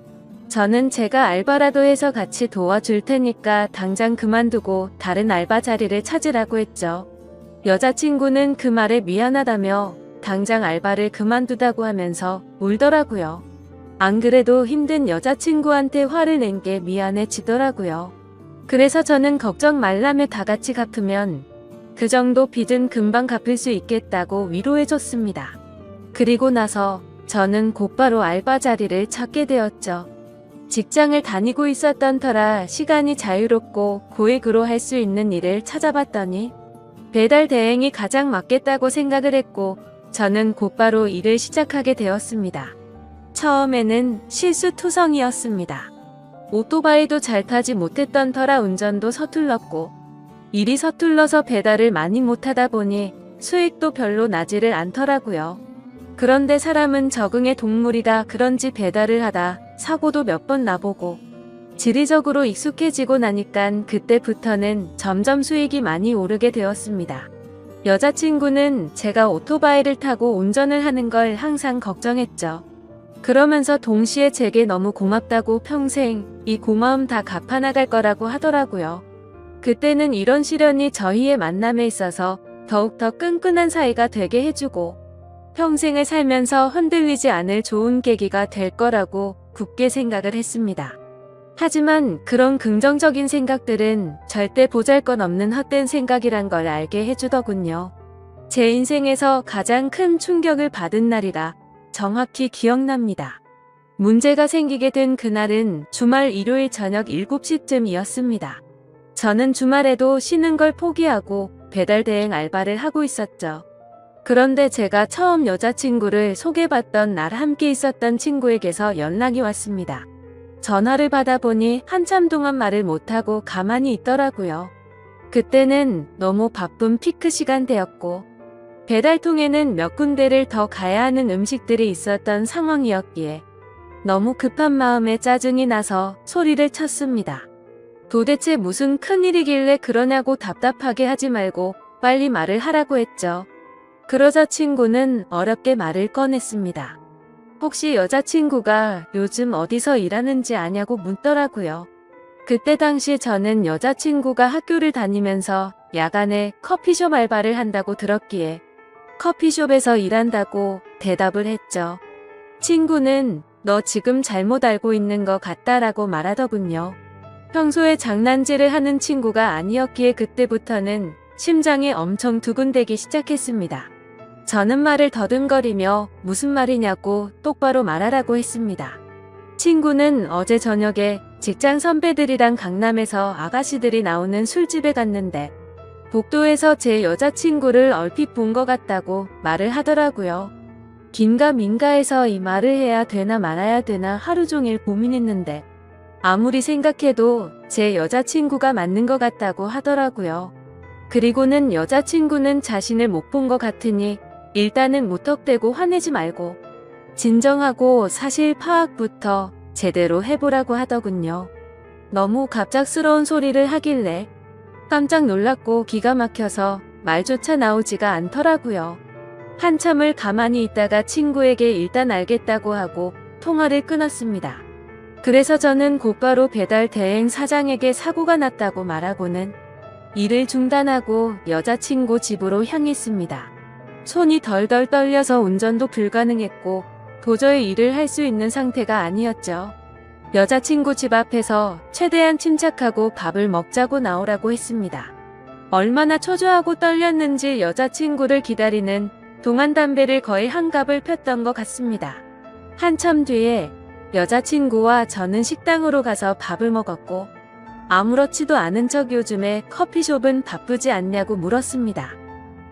저는 제가 알바라도 해서 같이 도와줄 테니까 당장 그만두고 다른 알바 자리를 찾으라고 했죠. 여자친구는 그 말에 미안하다며 당장 알바를 그만두다고 하면서 울더라고요. 안 그래도 힘든 여자친구한테 화를 낸 게 미안해지더라고요. 그래서 저는 걱정 말라며 다 같이 갚으면 그 정도 빚은 금방 갚을 수 있겠다고 위로해줬습니다. 그리고 나서 저는 곧바로 알바 자리를 찾게 되었죠. 직장을 다니고 있었던 터라 시간이 자유롭고 고액으로 할 수 있는 일을 찾아봤더니 배달 대행이 가장 맞겠다고 생각을 했고 저는 곧바로 일을 시작하게 되었습니다. 처음에는 실수투성이었습니다. 오토바이도 잘 타지 못했던 터라 운전도 서툴렀고 일이 서툴러서 배달을 많이 못하다 보니 수익도 별로 나지를 않더라고요. 그런데 사람은 적응의 동물이라 그런지 배달을 하다 사고도 몇 번 나보고 지리적으로 익숙해지고 나니깐 그때부터는 점점 수익이 많이 오르게 되었습니다. 여자친구는 제가 오토바이를 타고 운전을 하는 걸 항상 걱정했죠. 그러면서 동시에 제게 너무 고맙다고 평생 이 고마움 다 갚아나갈 거라고 하더라고요. 그때는 이런 시련이 저희의 만남에 있어서 더욱더 끈끈한 사이가 되게 해주고 평생을 살면서 흔들리지 않을 좋은 계기가 될 거라고 굳게 생각을 했습니다. 하지만 그런 긍정적인 생각들은 절대 보잘것없는 헛된 생각이란 걸 알게 해주더군요. 제 인생에서 가장 큰 충격을 받은 날이라 정확히 기억납니다. 문제가 생기게 된 그날은 주말 일요일 저녁 7시쯤이었습니다. 저는 주말에도 쉬는 걸 포기하고 배달 대행 알바를 하고 있었죠. 그런데 제가 처음 여자친구를 소개받던 날 함께 있었던 친구에게서 연락이 왔습니다. 전화를 받아보니 한참 동안 말을 못하고 가만히 있더라고요. 그때는 너무 바쁜 피크 시간대였고 배달통에는 몇 군데를 더 가야 하는 음식들이 있었던 상황이었기에 너무 급한 마음에 짜증이 나서 소리를 쳤습니다. 도대체 무슨 큰일이길래 그러냐고 답답하게 하지 말고 빨리 말을 하라고 했죠. 그러자 친구는 어렵게 말을 꺼냈습니다. 혹시 여자친구가 요즘 어디서 일하는지 아냐고 묻더라고요. 그때 당시 저는 여자친구가 학교를 다니면서 야간에 커피숍 알바를 한다고 들었기에 커피숍에서 일한다고 대답을 했죠. 친구는 너 지금 잘못 알고 있는 것 같다라고 말하더군요. 평소에 장난질을 하는 친구가 아니었기에 그때부터는 심장이 엄청 두근대기 시작했습니다. 저는 말을 더듬거리며 무슨 말이냐고 똑바로 말하라고 했습니다. 친구는 어제 저녁에 직장 선배들이랑 강남에서 아가씨들이 나오는 술집에 갔는데 복도에서 제 여자친구를 얼핏 본 것 같다고 말을 하더라고요. 긴가민가해서 이 말을 해야 되나 말아야 되나 하루 종일 고민했는데 아무리 생각해도 제 여자친구가 맞는 것 같다고 하더라고요. 그리고는 여자친구는 자신을 못 본 것 같으니 일단은 무턱대고 화내지 말고 진정하고 사실 파악부터 제대로 해보라고 하더군요. 너무 갑작스러운 소리를 하길래 깜짝 놀랐고 기가 막혀서 말조차 나오지가 않더라고요. 한참을 가만히 있다가 친구에게 일단 알겠다고 하고 통화를 끊었습니다. 그래서 저는 곧바로 배달 대행 사장에게 사고가 났다고 말하고는 일을 중단하고 여자친구 집으로 향했습니다. 손이 덜덜 떨려서 운전도 불가능했고 도저히 일을 할 수 있는 상태가 아니었죠. 여자친구 집 앞에서 최대한 침착하고 밥을 먹자고 나오라고 했습니다. 얼마나 초조하고 떨렸는지 여자친구를 기다리는 동안 담배를 거의 한갑을 폈던 것 같습니다. 한참 뒤에 여자친구와 저는 식당으로 가서 밥을 먹었고 아무렇지도 않은 척 요즘에 커피숍은 바쁘지 않냐고 물었습니다.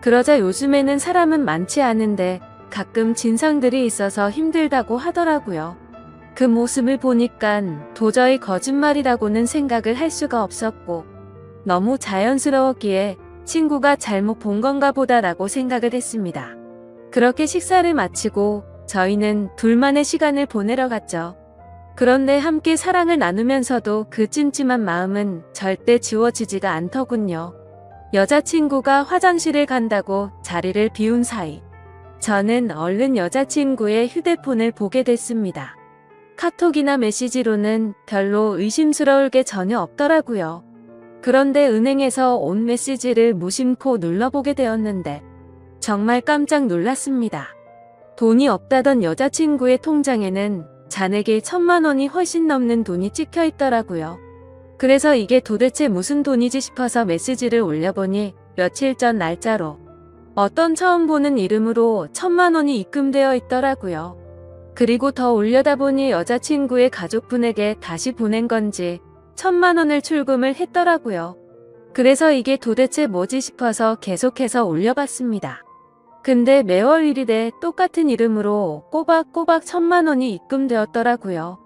그러자 요즘에는 사람은 많지 않은데 가끔 진상들이 있어서 힘들다고 하더라고요. 그 모습을 보니깐 도저히 거짓말이라고는 생각을 할 수가 없었고 너무 자연스러웠기에 친구가 잘못 본 건가 보다라고 생각을 했습니다. 그렇게 식사를 마치고 저희는 둘만의 시간을 보내러 갔죠. 그런데 함께 사랑을 나누면서도 그 찜찜한 마음은 절대 지워지지가 않더군요. 여자친구가 화장실을 간다고 자리를 비운 사이 저는 얼른 여자친구의 휴대폰을 보게 됐습니다. 카톡이나 메시지로는 별로 의심스러울 게 전혀 없더라고요. 그런데 은행에서 온 메시지를 무심코 눌러보게 되었는데 정말 깜짝 놀랐습니다. 돈이 없다던 여자친구의 통장에는 잔액이 1,000만 원이 훨씬 넘는 돈이 찍혀 있더라고요. 그래서 이게 도대체 무슨 돈이지 싶어서 메시지를 올려보니 며칠 전 날짜로 어떤 처음 보는 이름으로 1,000만 원이 입금되어 있더라고요. 그리고 더 올려다보니 여자친구의 가족분에게 다시 보낸 건지 1,000만 원을 출금을 했더라고요. 그래서 이게 도대체 뭐지 싶어서 계속해서 올려봤습니다. 근데 매월 1일에 똑같은 이름으로 꼬박꼬박 1,000만 원이 입금되었더라고요.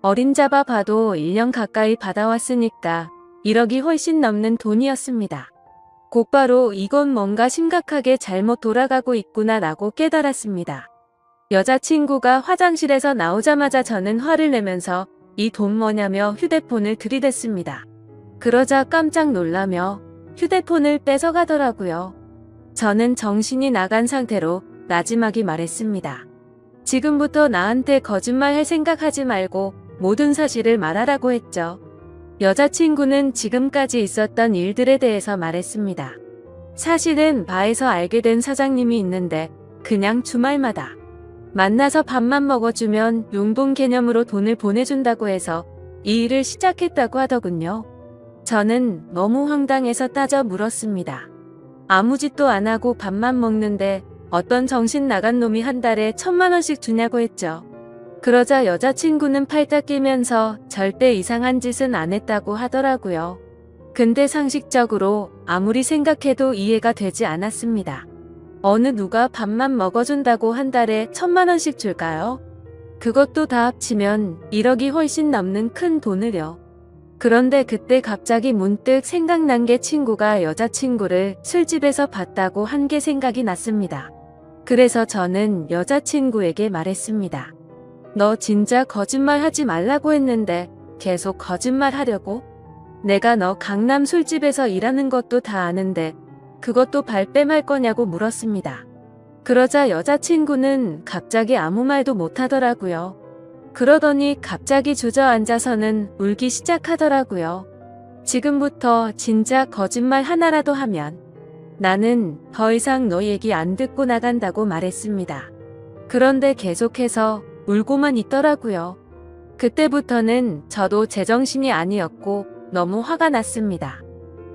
어림잡아 봐도 1년 가까이 받아왔으니까 1억이 훨씬 넘는 돈이었습니다. 곧바로 이건 뭔가 심각하게 잘못 돌아가고 있구나 라고 깨달았습니다. 여자친구가 화장실에서 나오자마자 저는 화를 내면서 이 돈 뭐냐며 휴대폰을 들이댔습니다. 그러자 깜짝 놀라며 휴대폰을 뺏어가더라고요. 저는 정신이 나간 상태로 나지막이 말했습니다. 지금부터 나한테 거짓말할 생각하지 말고 모든 사실을 말하라고 했죠. 여자친구는 지금까지 있었던 일들에 대해서 말했습니다. 사실은 바에서 알게 된 사장님이 있는데 그냥 주말마다 만나서 밥만 먹어주면 용돈 개념으로 돈을 보내준다고 해서 이 일을 시작했다고 하더군요. 저는 너무 황당해서 따져 물었습니다. 아무 짓도 안 하고 밥만 먹는데 어떤 정신 나간 놈이 한 달에 1,000만 원씩 주냐고 했죠. 그러자 여자친구는 팔딱 끼면서 절대 이상한 짓은 안 했다고 하더라고요. 근데 상식적으로 아무리 생각해도 이해가 되지 않았습니다. 어느 누가 밥만 먹어준다고 한 달에 1,000만 원씩 줄까요? 그것도 다 합치면 1억이 훨씬 넘는 큰 돈을요. 그런데 그때 갑자기 문득 생각난 게 친구가 여자친구를 술집에서 봤다고 한 게 생각이 났습니다. 그래서 저는 여자친구에게 말했습니다. 너 진짜 거짓말 하지 말라고 했는데 계속 거짓말 하려고? 내가 너 강남 술집에서 일하는 것도 다 아는데 그것도 발뺌할 거냐고 물었습니다. 그러자 여자친구는 갑자기 아무 말도 못하더라고요. 그러더니 갑자기 주저앉아서는 울기 시작하더라고요. 지금부터 진짜 거짓말 하나라도 하면 나는 더 이상 너 얘기 안 듣고 나간다고 말했습니다. 그런데 계속해서 울고만 있더라고요. 그때부터는 저도 제정신이 아니었고 너무 화가 났습니다.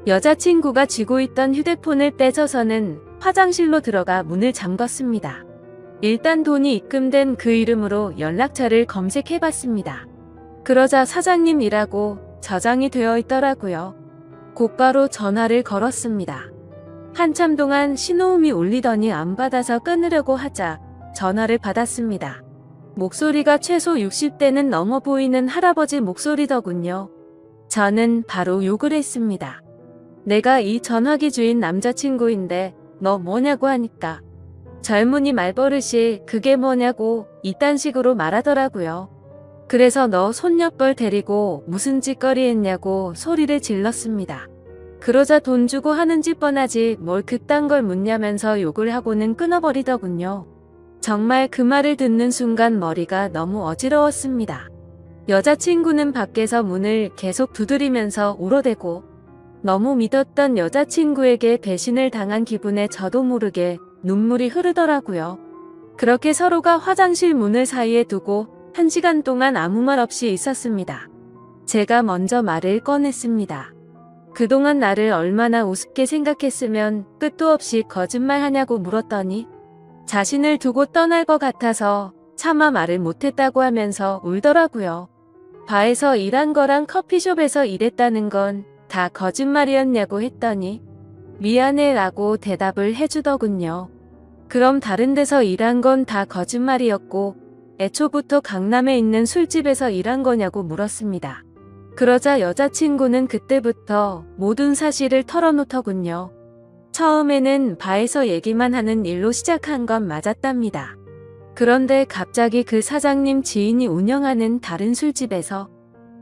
여자친구가 쥐고 있던 휴대폰을 떼서서는 화장실로 들어가 문을 잠궜습니다. 일단 돈이 입금된 그 이름으로 연락처를 검색해봤습니다. 그러자 사장님이라고 저장이 되어 있더라고요. 곧바로 전화를 걸었습니다. 한참 동안 신호음이 울리더니 안 받아서 끊으려고 하자 전화를 받았습니다. 목소리가 최소 60대는 넘어 보이는 할아버지 목소리더군요. 저는 바로 욕을 했습니다. 내가 이 전화기 주인 남자친구인데 너 뭐냐고 하니까 젊은이 말버릇이 그게 뭐냐고 이딴 식으로 말하더라고요. 그래서 너 손녀뻘 데리고 무슨 짓거리 했냐고 소리를 질렀습니다. 그러자 돈 주고 하는 짓 뻔하지 뭘 그딴 걸 묻냐면서 욕을 하고는 끊어버리더군요. 정말 그 말을 듣는 순간 머리가 너무 어지러웠습니다. 여자친구는 밖에서 문을 계속 두드리면서 울어대고 너무 믿었던 여자친구에게 배신을 당한 기분에 저도 모르게 눈물이 흐르더라고요. 그렇게 서로가 화장실 문을 사이에 두고 1시간 동안 아무 말 없이 있었습니다. 제가 먼저 말을 꺼냈습니다. 그동안 나를 얼마나 우습게 생각했으면 끝도 없이 거짓말하냐고 물었더니 자신을 두고 떠날 것 같아서 차마 말을 못했다고 하면서 울더라고요. 바에서 일한 거랑 커피숍에서 일했다는 건 다 거짓말이었냐고 했더니 미안해 라고 대답을 해주더군요. 그럼 다른 데서 일한 건 다 거짓말이었고 애초부터 강남에 있는 술집에서 일한 거냐고 물었습니다. 그러자 여자친구는 그때부터 모든 사실을 털어놓더군요. 처음에는 바에서 얘기만 하는 일로 시작한 건 맞았답니다. 그런데 갑자기 그 사장님 지인이 운영하는 다른 술집에서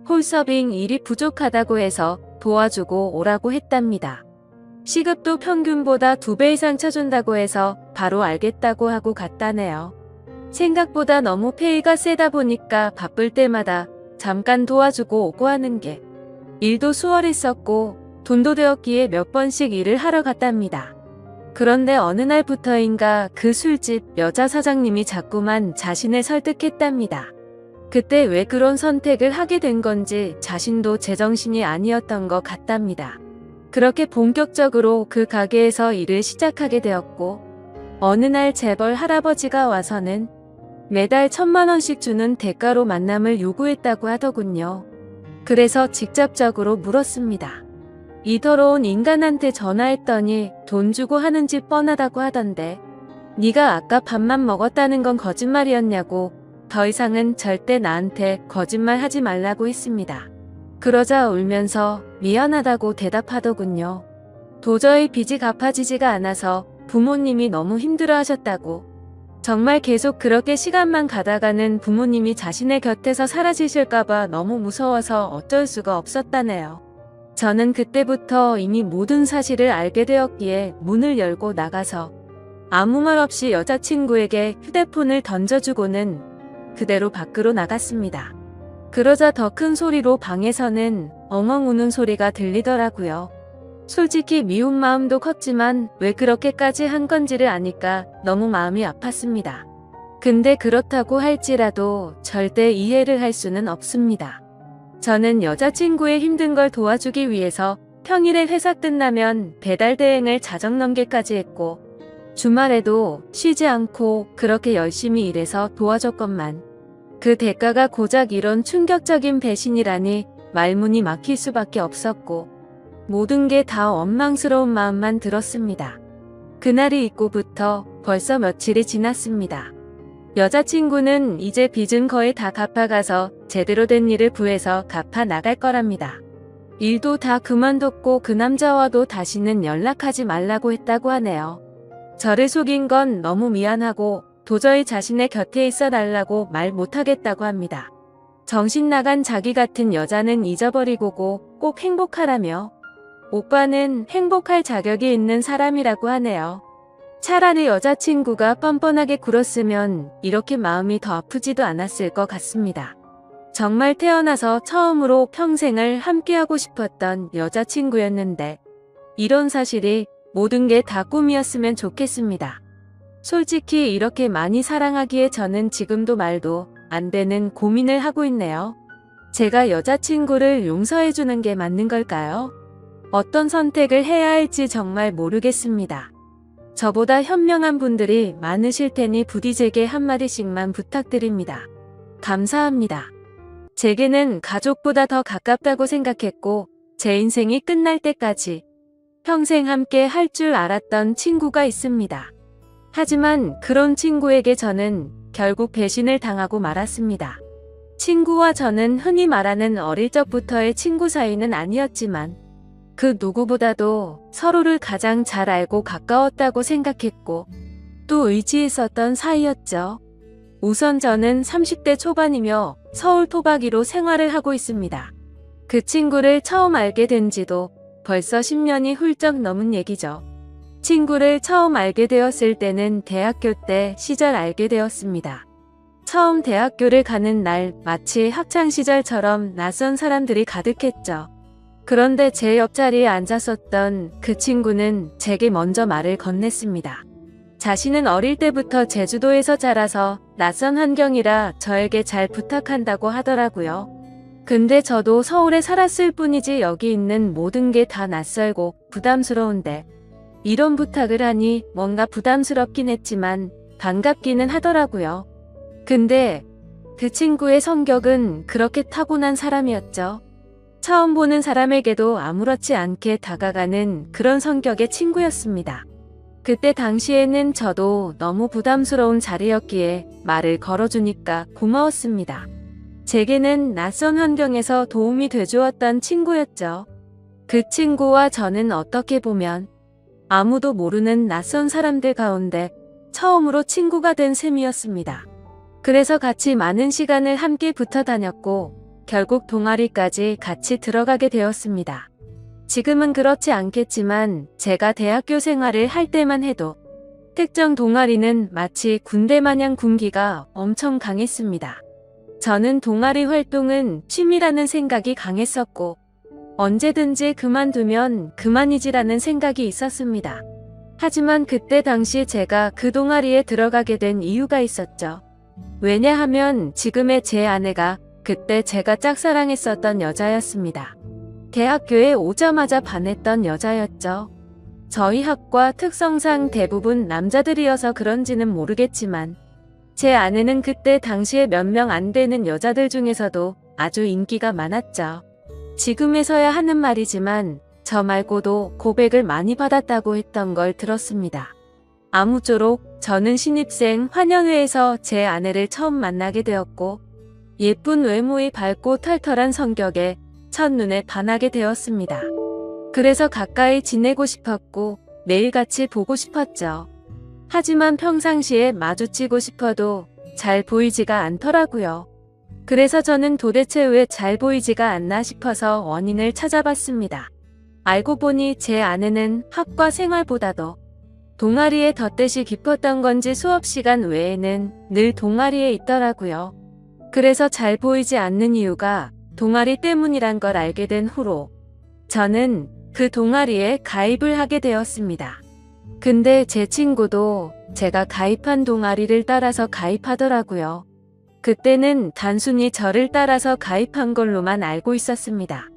홀서빙 일이 부족하다고 해서 도와주고 오라고 했답니다. 시급도 평균보다 2배 이상 쳐준다고 해서 바로 알겠다고 하고 갔다네요. 생각보다 너무 페이가 세다 보니까 바쁠 때마다 잠깐 도와주고 오고 하는 게 일도 수월했었고 돈도 되었기에 몇 번씩 일을 하러 갔답니다. 그런데 어느 날부터인가 그 술집 여자 사장님이 자꾸만 자신을 설득했답니다. 그때 왜 그런 선택을 하게 된 건지 자신도 제정신이 아니었던 것 같답니다. 그렇게 본격적으로 그 가게에서 일을 시작하게 되었고 어느 날 재벌 할아버지가 와서는 매달 1,000만 원씩 주는 대가로 만남을 요구했다고 하더군요. 그래서 직접적으로 물었습니다. 이 더러운 인간한테 전화했더니 돈 주고 하는 집 뻔하다고 하던데 네가 아까 밥만 먹었다는 건 거짓말이었냐고 더 이상은 절대 나한테 거짓말 하지 말라고 했습니다. 그러자 울면서 미안하다고 대답하더군요. 도저히 빚이 갚아지지가 않아서 부모님이 너무 힘들어 하셨다고. 정말 계속 그렇게 시간만 가다가는 부모님이 자신의 곁에서 사라지실까봐 너무 무서워서 어쩔 수가 없었다네요. 저는 그때부터 이미 모든 사실을 알게 되었기에 문을 열고 나가서 아무 말 없이 여자친구에게 휴대폰을 던져주고는 그대로 밖으로 나갔습니다. 그러자 더 큰 소리로 방에서는 엉엉 우는 소리가 들리더라고요. 솔직히 미운 마음도 컸지만 왜 그렇게까지 한 건지를 아니까 너무 마음이 아팠습니다. 근데 그렇다고 할지라도 절대 이해를 할 수는 없습니다. 저는 여자친구의 힘든 걸 도와주기 위해서 평일에 회사 끝나면 배달 대행을 자정 넘게까지 했고 주말에도 쉬지 않고 그렇게 열심히 일해서 도와줬건만 그 대가가 고작 이런 충격적인 배신이라니 말문이 막힐 수밖에 없었고 모든 게 다 원망스러운 마음만 들었습니다. 그날이 있고부터 벌써 며칠이 지났습니다. 여자친구는 이제 빚은 거의 다 갚아가서 제대로 된 일을 구해서 갚아 나갈 거랍니다. 일도 다 그만뒀고 그 남자와도 다시는 연락하지 말라고 했다고 하네요. 저를 속인 건 너무 미안하고 도저히 자신의 곁에 있어 달라고 말 못하겠다고 합니다. 정신 나간 자기 같은 여자는 잊어버리고고 꼭 행복하라며 오빠는 행복할 자격이 있는 사람이라고 하네요. 차라리 여자친구가 뻔뻔하게 굴었으면 이렇게 마음이 더 아프지도 않았을 것 같습니다. 정말 태어나서 처음으로 평생을 함께하고 싶었던 여자친구였는데 이런 사실이 모든 게 다 꿈이었으면 좋겠습니다. 솔직히 이렇게 많이 사랑하기에 저는 지금도 말도 안 되는 고민을 하고 있네요. 제가 여자친구를 용서해주는 게 맞는 걸까요? 어떤 선택을 해야 할지 정말 모르겠습니다. 저보다 현명한 분들이 많으실 테니 부디 제게 한마디씩만 부탁드립니다. 감사합니다. 제게는 가족보다 더 가깝다고 생각했고 제 인생이 끝날 때까지 평생 함께 할 줄 알았던 친구가 있습니다. 하지만 그런 친구에게 저는 결국 배신을 당하고 말았습니다. 친구와 저는 흔히 말하는 어릴 적부터의 친구 사이는 아니었지만 그 누구보다도 서로를 가장 잘 알고 가까웠다고 생각했고 또 의지했었던 사이였죠. 우선 저는 30대 초반이며 서울 토박이로 생활을 하고 있습니다. 그 친구를 처음 알게 된 지도 벌써 10년이 훌쩍 넘은 얘기죠. 친구를 처음 알게 되었을 때는 대학교 때 시절 알게 되었습니다. 처음 대학교를 가는 날 마치 학창시절처럼 낯선 사람들이 가득했죠. 그런데 제 옆자리에 앉았었던 그 친구는 제게 먼저 말을 건넸습니다. 자신은 어릴 때부터 제주도에서 자라서 낯선 환경이라 저에게 잘 부탁한다고 하더라고요. 근데 저도 서울에 살았을 뿐이지 여기 있는 모든 게 다 낯설고 부담스러운데 이런 부탁을 하니 뭔가 부담스럽긴 했지만 반갑기는 하더라고요. 근데 그 친구의 성격은 그렇게 타고난 사람이었죠. 처음 보는 사람에게도 아무렇지 않게 다가가는 그런 성격의 친구였습니다. 그때 당시에는 저도 너무 부담스러운 자리였기에 말을 걸어주니까 고마웠습니다. 제게는 낯선 환경에서 도움이 돼주었던 친구였죠. 그 친구와 저는 어떻게 보면 아무도 모르는 낯선 사람들 가운데 처음으로 친구가 된 셈이었습니다. 그래서 같이 많은 시간을 함께 붙어 다녔고 결국 동아리까지 같이 들어가게 되었습니다. 지금은 그렇지 않겠지만 제가 대학교 생활을 할 때만 해도 특정 동아리는 마치 군대 마냥 군기가 엄청 강했습니다. 저는 동아리 활동은 취미라는 생각이 강했었고 언제든지 그만두면 그만이지라는 생각이 있었습니다. 하지만 그때 당시 제가 그 동아리에 들어가게 된 이유가 있었죠. 왜냐하면 지금의 제 아내가 그때 제가 짝사랑했었던 여자였습니다. 대학교에 오자마자 반했던 여자였죠. 저희 학과 특성상 대부분 남자들이어서 그런지는 모르겠지만 제 아내는 그때 당시에 몇 명 안 되는 여자들 중에서도 아주 인기가 많았죠. 지금에서야 하는 말이지만 저 말고도 고백을 많이 받았다고 했던 걸 들었습니다. 아무쪼록 저는 신입생 환영회에서 제 아내를 처음 만나게 되었고 예쁜 외모의 밝고 털털한 성격에 첫눈에 반하게 되었습니다. 그래서 가까이 지내고 싶었고 매일같이 보고 싶었죠. 하지만 평상시에 마주치고 싶어도 잘 보이지가 않더라고요. 그래서 저는 도대체 왜 잘 보이지가 않나 싶어서 원인을 찾아봤습니다. 알고 보니 제 아내는 학과 생활보다도 동아리에 덧대시 깊었던 건지 수업 시간 외에는 늘 동아리에 있더라고요. 그래서 잘 보이지 않는 이유가 동아리 때문이란 걸 알게 된 후로 저는 그 동아리에 가입을 하게 되었습니다. 근데 제 친구도 제가 가입한 동아리를 따라서 가입하더라고요. 그때는 단순히 저를 따라서 가입한 걸로만 알고 있었습니다.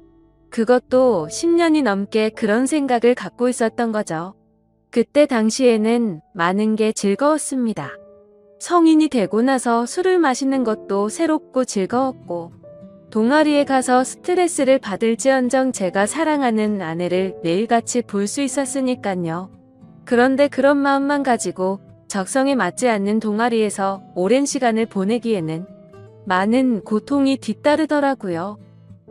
그것도 10년이 넘게 그런 생각을 갖고 있었던 거죠. 그때 당시에는 많은 게 즐거웠습니다. 성인이 되고 나서 술을 마시는 것도 새롭고 즐거웠고 동아리에 가서 스트레스를 받을지언정 제가 사랑하는 아내를 매일같이 볼 수 있었으니깐요. 그런데 그런 마음만 가지고 적성에 맞지 않는 동아리에서 오랜 시간을 보내기에는 많은 고통이 뒤따르더라고요.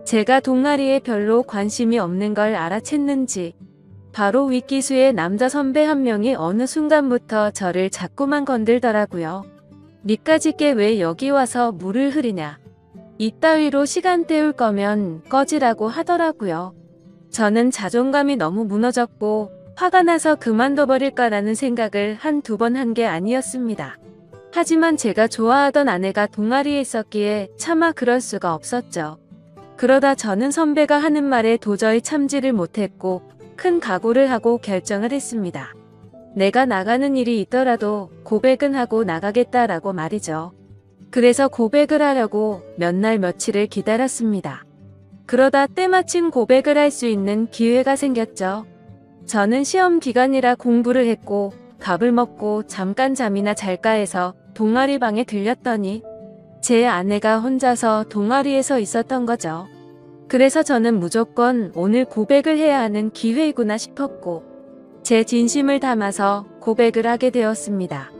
제가 동아리에 별로 관심이 없는 걸 알아챘는지 바로 윗기수의 남자 선배 한 명이 어느 순간부터 저를 자꾸만 건들더라고요. 니까짓 게 왜 여기 와서 물을 흐리냐. 이따위로 시간 때울 거면 꺼지라고 하더라고요. 저는 자존감이 너무 무너졌고 화가 나서 그만둬버릴까라는 생각을 한두 번 한 게 아니었습니다. 하지만 제가 좋아하던 아내가 동아리에 있었기에 차마 그럴 수가 없었죠. 그러다 저는 선배가 하는 말에 도저히 참지를 못했고 큰 각오를 하고 결정을 했습니다. 내가 나가는 일이 있더라도 고백은 하고 나가겠다라고 말이죠. 그래서 고백을 하려고 몇 날 며칠을 기다렸습니다. 그러다 때마침 고백을 할 수 있는 기회가 생겼죠. 저는 시험 기간이라 공부를 했고 밥을 먹고 잠깐 잠이나 잘까 해서 동아리 방에 들렸더니 제 아내가 혼자서 동아리에서 있었던 거죠. 그래서 저는 무조건 오늘 고백을 해야 하는 기회이구나 싶었고 제 진심을 담아서 고백을 하게 되었습니다.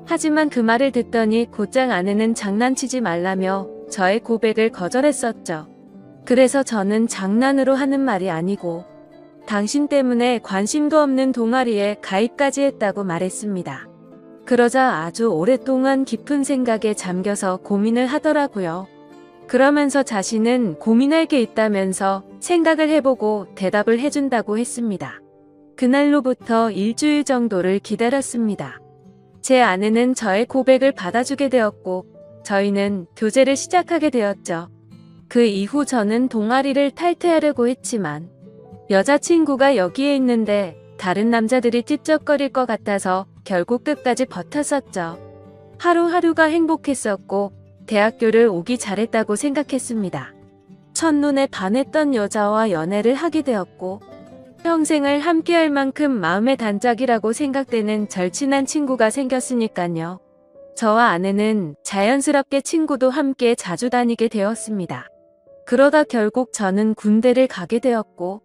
하지만 그 말을 듣더니 곧장 아내는 장난치지 말라며 저의 고백을 거절했었죠. 그래서 저는 장난으로 하는 말이 아니고 당신 때문에 관심도 없는 동아리에 가입까지 했다고 말했습니다. 그러자 아주 오랫동안 깊은 생각에 잠겨서 고민을 하더라고요. 그러면서 자신은 고민할 게 있다면서 생각을 해보고 대답을 해준다고 했습니다. 그날로부터 일주일 정도를 기다렸습니다. 제 아내는 저의 고백을 받아주게 되었고 저희는 교제를 시작하게 되었죠. 그 이후 저는 동아리를 탈퇴하려고 했지만 여자친구가 여기에 있는데 다른 남자들이 찝쩍거릴 것 같아서 결국 끝까지 버텼었죠. 하루하루가 행복했었고 대학교를 오기 잘했다고 생각했습니다. 첫눈에 반했던 여자와 연애를 하게 되었고 평생을 함께할 만큼 마음의 단짝이라고 생각되는 절친한 친구가 생겼으니까요. 저와 아내는 자연스럽게 친구도 함께 자주 다니게 되었습니다. 그러다 결국 저는 군대를 가게 되었고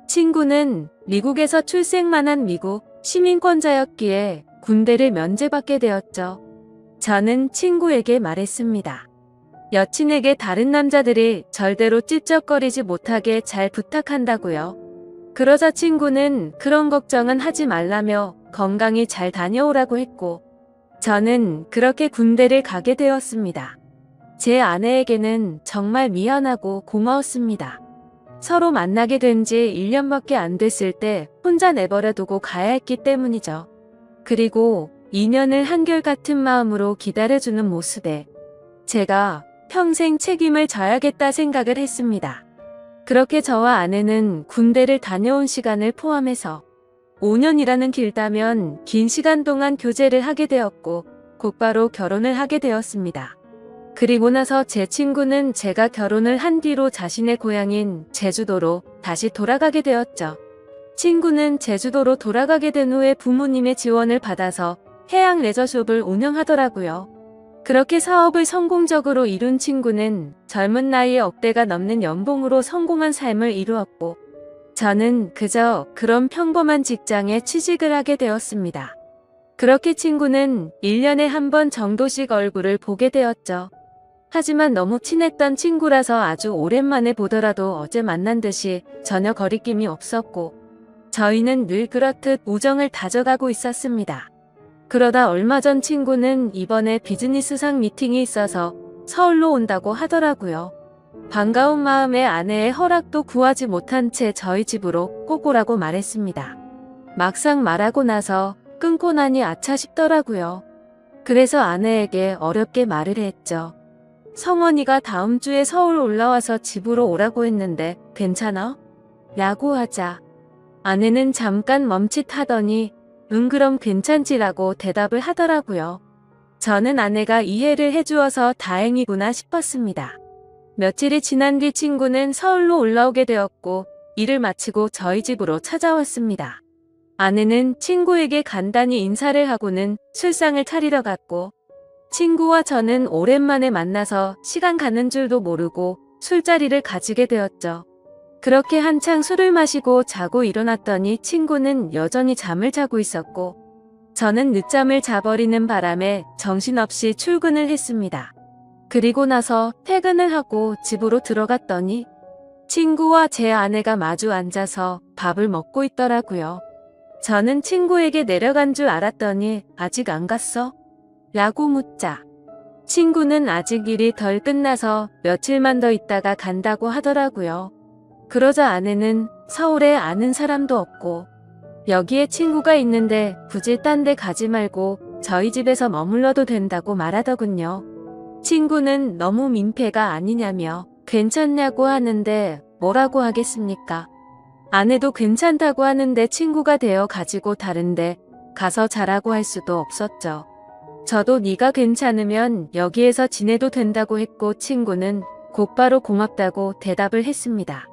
친구는 미국에서 출생만 한 미국 시민권자였기에 군대를 면제받게 되었죠. 저는 친구에게 말했습니다. 여친에게 다른 남자들이 절대로 찝쩍거리지 못하게 잘 부탁한다고요. 그러자 친구는 그런 걱정은 하지 말라며 건강히 잘 다녀오라고 했고 저는 그렇게 군대를 가게 되었습니다. 제 아내에게는 정말 미안하고 고마웠습니다. 서로 만나게 된 지 1년밖에 안 됐을 때 혼자 내버려 두고 가야 했기 때문이죠. 그리고 인연을 한결같은 마음으로 기다려주는 모습에 제가 평생 책임을 져야겠다 생각을 했습니다. 그렇게 저와 아내는 군대를 다녀온 시간을 포함해서 5년이라는 길다면 긴 시간 동안 교제를 하게 되었고 곧바로 결혼을 하게 되었습니다. 그리고 나서 제 친구는 제가 결혼을 한 뒤로 자신의 고향인 제주도로 다시 돌아가게 되었죠. 친구는 제주도로 돌아가게 된 후에 부모님의 지원을 받아서 해양 레저숍을 운영하더라고요. 그렇게 사업을 성공적으로 이룬 친구는 젊은 나이에 억대가 넘는 연봉으로 성공한 삶을 이루었고 저는 그저 그런 평범한 직장에 취직을 하게 되었습니다. 그렇게 친구는 1년에 한 번 정도씩 얼굴을 보게 되었죠. 하지만 너무 친했던 친구라서 아주 오랜만에 보더라도 어제 만난 듯이 전혀 거리낌이 없었고 저희는 늘 그렇듯 우정을 다져가고 있었습니다. 그러다 얼마 전 친구는 이번에 비즈니스상 미팅이 있어서 서울로 온다고 하더라고요. 반가운 마음에 아내의 허락도 구하지 못한 채 저희 집으로 꼭 오라고 말했습니다. 막상 말하고 나서 끊고 나니 아차 싶더라고요. 그래서 아내에게 어렵게 말을 했죠. 성원이가 다음 주에 서울 올라와서 집으로 오라고 했는데 괜찮아? 라고 하자 아내는 잠깐 멈칫하더니 응 그럼 괜찮지라고 대답을 하더라고요. 저는 아내가 이해를 해주어서 다행이구나 싶었습니다. 며칠이 지난 뒤 친구는 서울로 올라오게 되었고 일을 마치고 저희 집으로 찾아왔습니다. 아내는 친구에게 간단히 인사를 하고는 술상을 차리러 갔고 친구와 저는 오랜만에 만나서 시간 가는 줄도 모르고 술자리를 가지게 되었죠. 그렇게 한창 술을 마시고 자고 일어났더니 친구는 여전히 잠을 자고 있었고 저는 늦잠을 자버리는 바람에 정신없이 출근을 했습니다. 그리고 나서 퇴근을 하고 집으로 들어갔더니 친구와 제 아내가 마주 앉아서 밥을 먹고 있더라고요. 저는 친구에게 내려간 줄 알았더니 아직 안 갔어? 라고 묻자 친구는 아직 일이 덜 끝나서 며칠만 더 있다가 간다고 하더라고요. 그러자 아내는 서울에 아는 사람도 없고 여기에 친구가 있는데 굳이 딴 데 가지 말고 저희 집에서 머물러도 된다고 말하더군요. 친구는 너무 민폐가 아니냐며 괜찮냐고 하는데 뭐라고 하겠습니까? 아내도 괜찮다고 하는데 친구가 되어 가지고 다른데 가서 자라고 할 수도 없었죠. 저도 네가 괜찮으면 여기에서 지내도 된다고 했고 친구는 곧바로 고맙다고 대답을 했습니다.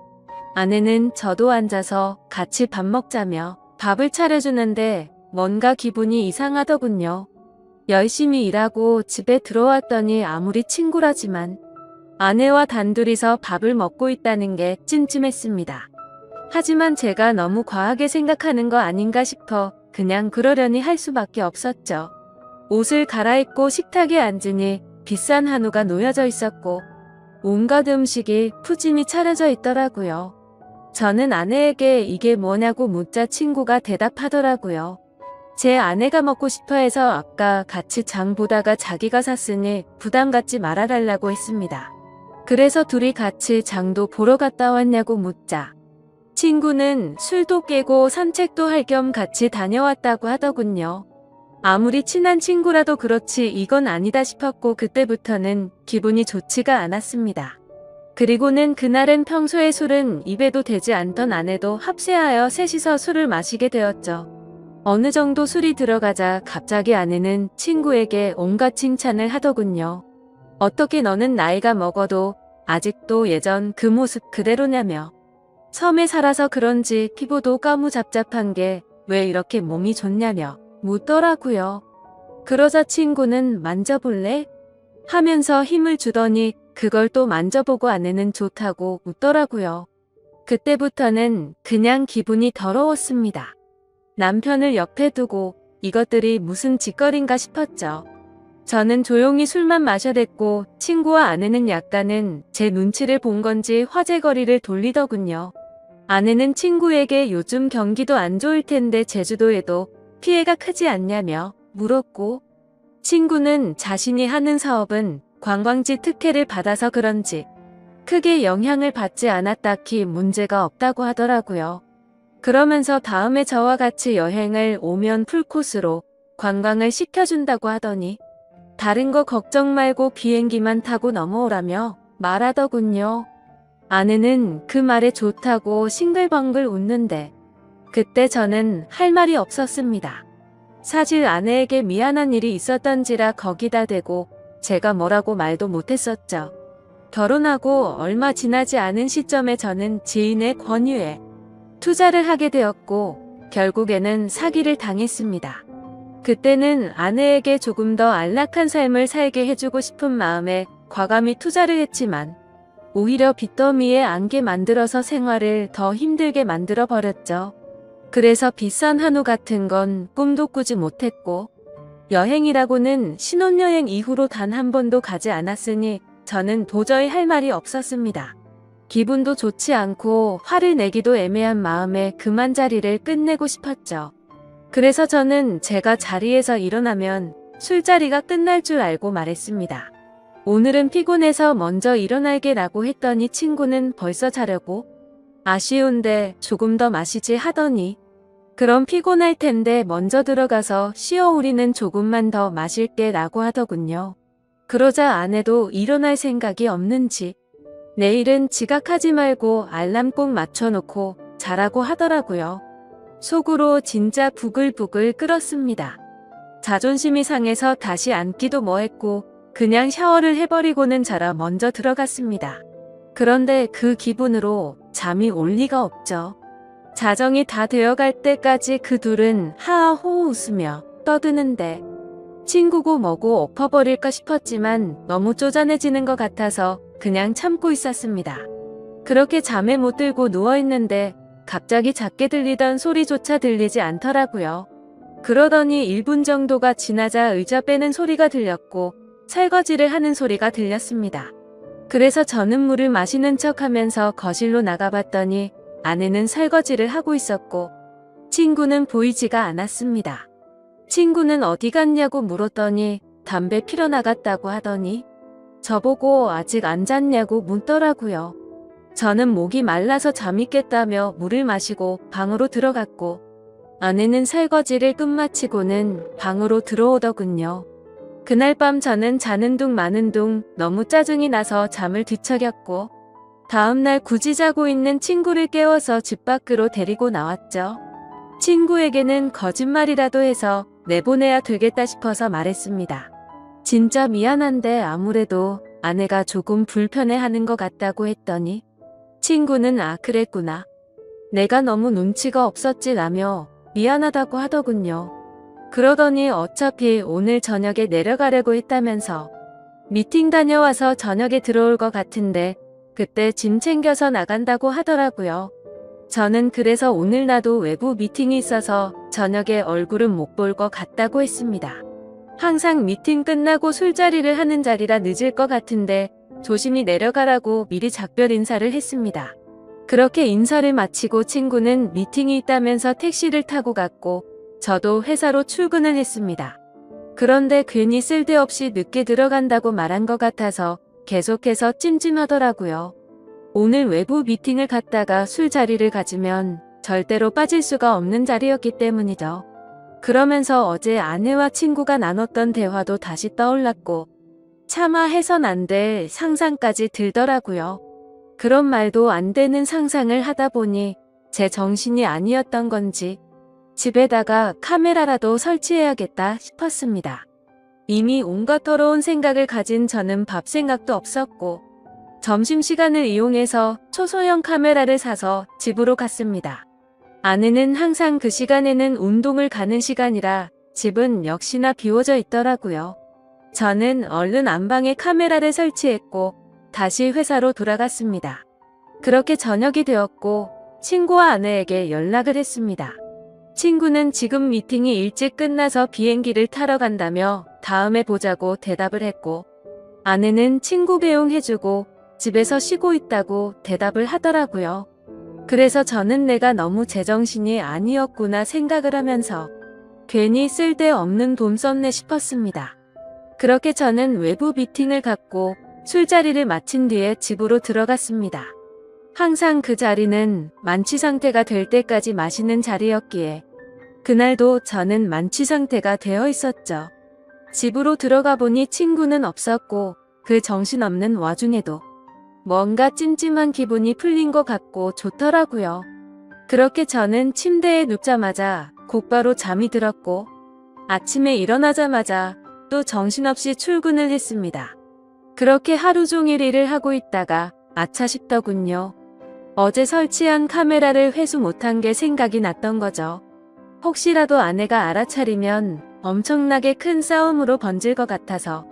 아내는 저도 앉아서 같이 밥 먹자며 밥을 차려주는데 뭔가 기분이 이상하더군요. 열심히 일하고 집에 들어왔더니 아무리 친구라지만 아내와 단둘이서 밥을 먹고 있다는 게 찜찜했습니다. 하지만 제가 너무 과하게 생각하는 거 아닌가 싶어 그냥 그러려니 할 수밖에 없었죠. 옷을 갈아입고 식탁에 앉으니 비싼 한우가 놓여져 있었고 온갖 음식이 푸짐히 차려져 있더라고요. 저는 아내에게 이게 뭐냐고 묻자 친구가 대답하더라고요. 제 아내가 먹고 싶어 해서 아까 같이 장 보다가 자기가 샀으니 부담 갖지 말아달라고 했습니다. 그래서 둘이 같이 장도 보러 갔다 왔냐고 묻자 친구는 술도 깨고 산책도 할 겸 같이 다녀왔다고 하더군요. 아무리 친한 친구라도 그렇지 이건 아니다 싶었고 그때부터는 기분이 좋지가 않았습니다. 그리고는 그날은 평소에 술은 입에도 대지 않던 아내도 합세하여 셋이서 술을 마시게 되었죠. 어느 정도 술이 들어가자 갑자기 아내는 친구에게 온갖 칭찬을 하더군요. 어떻게 너는 나이가 먹어도 아직도 예전 그 모습 그대로냐며. 섬에 살아서 그런지 피부도 까무잡잡한 게 왜 이렇게 몸이 좋냐며 묻더라고요. 그러자 친구는 만져볼래? 하면서 힘을 주더니 그걸 또 만져보고 아내는 좋다고 웃더라고요. 그때부터는 그냥 기분이 더러웠습니다. 남편을 옆에 두고 이것들이 무슨 짓거리인가 싶었죠. 저는 조용히 술만 마셔댔고 친구와 아내는 약간은 제 눈치를 본 건지 화제거리를 돌리더군요. 아내는 친구에게 요즘 경기도 안 좋을 텐데 제주도에도 피해가 크지 않냐며 물었고, 친구는 자신이 하는 사업은 관광지 특혜를 받아서 그런지 크게 영향을 받지 않아 딱히 문제가 없다고 하더라고요. 그러면서 다음에 저와 같이 여행을 오면 풀코스로 관광을 시켜준다고 하더니 다른 거 걱정 말고 비행기만 타고 넘어오라며 말하더군요. 아내는 그 말에 좋다고 싱글벙글 웃는데 그때 저는 할 말이 없었습니다. 사실 아내에게 미안한 일이 있었던지라 거기다 대고 제가 뭐라고 말도 못했었죠. 결혼하고 얼마 지나지 않은 시점에 저는 지인의 권유에 투자를 하게 되었고 결국에는 사기를 당했습니다. 그때는 아내에게 조금 더 안락한 삶을 살게 해주고 싶은 마음에 과감히 투자를 했지만 오히려 빚더미에 안게 만들어서 생활을 더 힘들게 만들어 버렸죠. 그래서 비싼 한우 같은 건 꿈도 꾸지 못했고 여행이라고는 신혼여행 이후로 단 한 번도 가지 않았으니 저는 도저히 할 말이 없었습니다. 기분도 좋지 않고 화를 내기도 애매한 마음에 그만 자리를 끝내고 싶었죠. 그래서 저는 제가 자리에서 일어나면 술자리가 끝날 줄 알고 말했습니다. 오늘은 피곤해서 먼저 일어날게 라고 했더니 친구는 벌써 자려고? 아쉬운데 조금 더 마시지 하더니 그럼 피곤할 텐데 먼저 들어가서 쉬어 우리는 조금만 더 마실게 라고 하더군요. 그러자 아내도 일어날 생각이 없는지 내일은 지각하지 말고 알람 꼭 맞춰놓고 자라고 하더라고요. 속으로 진짜 부글부글 끓었습니다. 자존심이 상해서 다시 앉기도 뭐했고 그냥 샤워를 해버리고는 자러 먼저 들어갔습니다. 그런데 그 기분으로 잠이 올 리가 없죠. 자정이 다 되어갈 때까지 그 둘은 하하호호 웃으며 떠드는데 친구고 뭐고 엎어버릴까 싶었지만 너무 쪼잔해지는 것 같아서 그냥 참고 있었습니다. 그렇게 잠에 못 들고 누워있는데 갑자기 작게 들리던 소리조차 들리지 않더라고요. 그러더니 1분 정도가 지나자 의자 빼는 소리가 들렸고 설거지를 하는 소리가 들렸습니다. 그래서 저는 물을 마시는 척하면서 거실로 나가봤더니 아내는 설거지를 하고 있었고 친구는 보이지가 않았습니다. 친구는 어디 갔냐고 물었더니 담배 피러 나갔다고 하더니 저보고 아직 안 잤냐고 묻더라고요. 저는 목이 말라서 잠이 깼다며 물을 마시고 방으로 들어갔고 아내는 설거지를 끝마치고는 방으로 들어오더군요. 그날 밤 저는 자는 둥 마는 둥 너무 짜증이 나서 잠을 뒤척였고 다음날 굳이 자고 있는 친구를 깨워서 집 밖으로 데리고 나왔죠. 친구에게는 거짓말이라도 해서 내보내야 되겠다 싶어서 말했습니다. 진짜 미안한데 아무래도 아내가 조금 불편해하는 것 같다고 했더니 친구는 아 그랬구나. 내가 너무 눈치가 없었지 라며 미안하다고 하더군요. 그러더니 어차피 오늘 저녁에 내려가려고 했다면서 미팅 다녀와서 저녁에 들어올 것 같은데 그때 짐 챙겨서 나간다고 하더라고요. 저는 그래서 오늘 나도 외부 미팅이 있어서 저녁에 얼굴은 못 볼 것 같다고 했습니다. 항상 미팅 끝나고 술자리를 하는 자리라 늦을 것 같은데 조심히 내려가라고 미리 작별 인사를 했습니다. 그렇게 인사를 마치고 친구는 미팅이 있다면서 택시를 타고 갔고 저도 회사로 출근을 했습니다. 그런데 괜히 쓸데없이 늦게 들어간다고 말한 것 같아서 계속해서 찜찜하더라고요. 오늘 외부 미팅을 갔다가 술자리를 가지면 절대로 빠질 수가 없는 자리였기 때문이죠. 그러면서 어제 아내와 친구가 나눴던 대화도 다시 떠올랐고 차마 해선 안 될 상상까지 들더라고요. 그런 말도 안 되는 상상을 하다 보니 제 정신이 아니었던 건지 집에다가 카메라라도 설치해야겠다 싶었습니다. 이미 온갖 더러운 생각을 가진 저는 밥 생각도 없었고 점심시간을 이용해서 초소형 카메라를 사서 집으로 갔습니다. 아내는 항상 그 시간에는 운동을 가는 시간이라 집은 역시나 비워져 있더라고요. 저는 얼른 안방에 카메라를 설치했고 다시 회사로 돌아갔습니다. 그렇게 저녁이 되었고 친구와 아내에게 연락을 했습니다. 친구는 지금 미팅이 일찍 끝나서 비행기를 타러 간다며 다음에 보자고 대답을 했고 아내는 친구 배웅해주고 집에서 쉬고 있다고 대답을 하더라고요. 그래서 저는 내가 너무 제정신이 아니었구나 생각을 하면서 괜히 쓸데없는 돈 썼네 싶었습니다. 그렇게 저는 외부 미팅을 갖고 술자리를 마친 뒤에 집으로 들어갔습니다. 항상 그 자리는 만취 상태가 될 때까지 마시는 자리였기에 그날도 저는 만취 상태가 되어 있었죠. 집으로 들어가 보니 친구는 없었고 그 정신없는 와중에도 뭔가 찜찜한 기분이 풀린 것 같고 좋더라고요. 그렇게 저는 침대에 눕자마자 곧바로 잠이 들었고 아침에 일어나자마자 또 정신없이 출근을 했습니다. 그렇게 하루 종일 일을 하고 있다가 아차 싶더군요. 어제 설치한 카메라를 회수 못한 게 생각이 났던 거죠. 혹시라도 아내가 알아차리면 엄청나게 큰 싸움으로 번질 것 같아서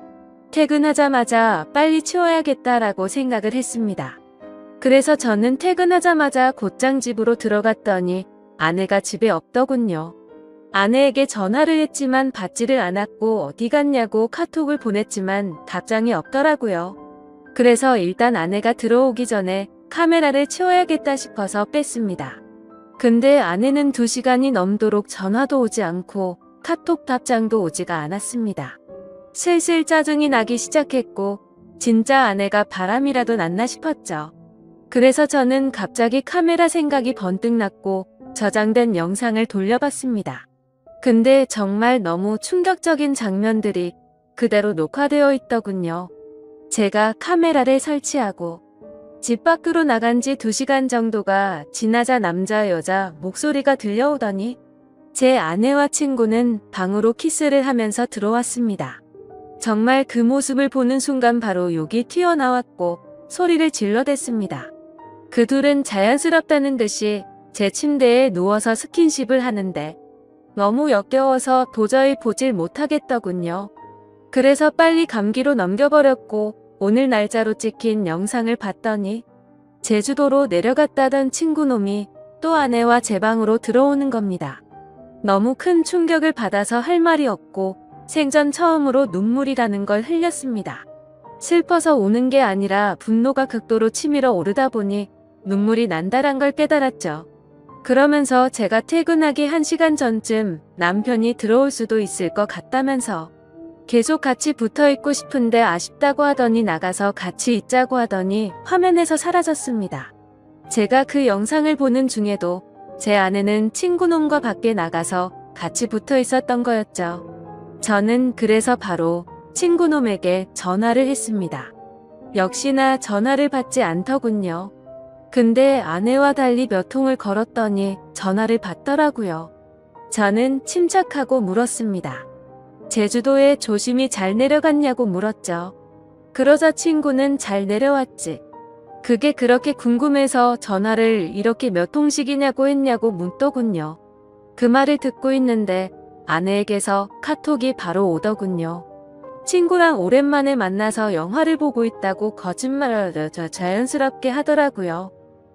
퇴근하자마자 빨리 치워야겠다라고 생각을 했습니다. 그래서 저는 퇴근하자마자 곧장 집으로 들어갔더니 아내가 집에 없더군요. 아내에게 전화를 했지만 받지를 않았고 어디 갔냐고 카톡을 보냈지만 답장이 없더라고요. 그래서 일단 아내가 들어오기 전에 카메라를 치워야겠다 싶어서 뺐습니다. 근데 아내는 2시간이 넘도록 전화도 오지 않고 카톡 답장도 오지가 않았습니다. 슬슬 짜증이 나기 시작했고 진짜 아내가 바람이라도 났나 싶었죠. 그래서 저는 갑자기 카메라 생각이 번뜩 났고 저장된 영상을 돌려봤습니다. 근데 정말 너무 충격적인 장면들이 그대로 녹화되어 있더군요. 제가 카메라를 설치하고 집 밖으로 나간 지 2시간 정도가 지나자 남자 여자 목소리가 들려오더니 제 아내와 친구는 방으로 키스를 하면서 들어왔습니다. 정말 그 모습을 보는 순간 바로 욕이 튀어나왔고 소리를 질러댔습니다. 그 둘은 자연스럽다는 듯이 제 침대에 누워서 스킨십을 하는데 너무 역겨워서 도저히 보질 못하겠더군요. 그래서 빨리 감기로 넘겨버렸고 오늘 날짜로 찍힌 영상을 봤더니 제주도로 내려갔다던 친구놈이 또 아내와 제 방으로 들어오는 겁니다. 너무 큰 충격을 받아서 할 말이 없고 생전 처음으로 눈물이라는 걸 흘렸습니다. 슬퍼서 우는 게 아니라 분노가 극도로 치밀어 오르다 보니 눈물이 난다란 걸 깨달았죠. 그러면서 제가 퇴근하기 1시간 전쯤 남편이 들어올 수도 있을 것 같다면서 계속 같이 붙어있고 싶은데 아쉽다고 하더니 나가서 같이 있자고 하더니 화면에서 사라졌습니다. 제가 그 영상을 보는 중에도 제 아내는 친구놈과 밖에 나가서 같이 붙어 있었던 거였죠. 저는 그래서 바로 친구놈에게 전화를 했습니다. 역시나 전화를 받지 않더군요. 근데 아내와 달리 몇 통을 걸었더니 전화를 받더라고요. 저는 침착하고 물었습니다. 제주도에 조심히 잘 내려갔냐고 물었죠. 그러자 친구는 잘 내려왔지. 그게 그렇게 궁금해서 전화를 이렇게 몇 통씩이냐고 했냐고 묻더군요. 그 말을 듣고 있는데 아내에게서 카톡이 바로 오더군요. 친구랑 오랜만에 만나서 영화를 보고 있다고 거짓말을 자연스럽게 하더라고요.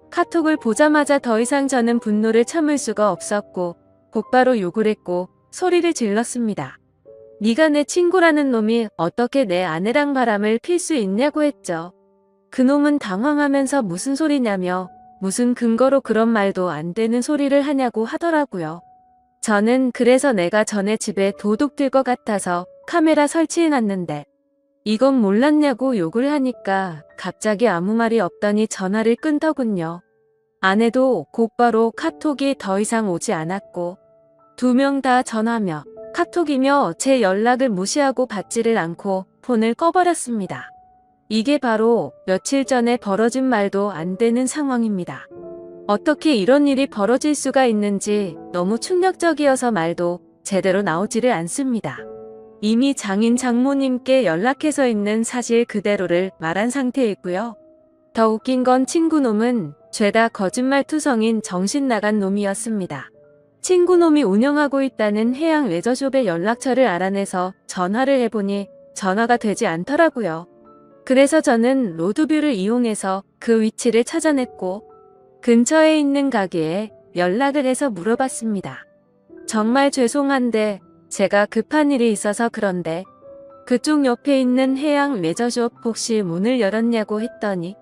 카톡을 보자마자 더 이상 저는 분노를 참을 수가 없었고 곧바로 욕을 했고 소리를 질렀습니다. 네가 내 친구라는 놈이 어떻게 내 아내랑 바람을 필 수 있냐고 했죠. 그놈은 당황하면서 무슨 소리냐며 무슨 근거로 그런 말도 안 되는 소리를 하냐고 하더라고요. 저는 그래서 내가 전에 집에 도둑 들 것 같아서 카메라 설치해놨는데 이건 몰랐냐고 욕을 하니까 갑자기 아무 말이 없더니 전화를 끊더군요. 아내도 곧바로 카톡이 더 이상 오지 않았고 2명 다 전화며 카톡이며 제 연락을 무시하고 받지를 않고 폰을 꺼버렸습니다. 이게 바로 며칠 전에 벌어진 말도 안 되는 상황입니다. 어떻게 이런 일이 벌어질 수가 있는지 너무 충격적이어서 말도 제대로 나오지를 않습니다. 이미 장인 장모님께 연락해서 있는 사실 그대로를 말한 상태이고요. 더 웃긴 건 친구놈은 죄다 거짓말투성인 정신 나간 놈이었습니다. 친구놈이 운영하고 있다는 해양 레저숍의 연락처를 알아내서 전화를 해보니 전화가 되지 않더라고요. 그래서 저는 로드뷰를 이용해서 그 위치를 찾아냈고 근처에 있는 가게에 연락을 해서 물어봤습니다. 정말 죄송한데 제가 급한 일이 있어서 그런데 그쪽 옆에 있는 해양 레저숍 혹시 문을 열었냐고 했더니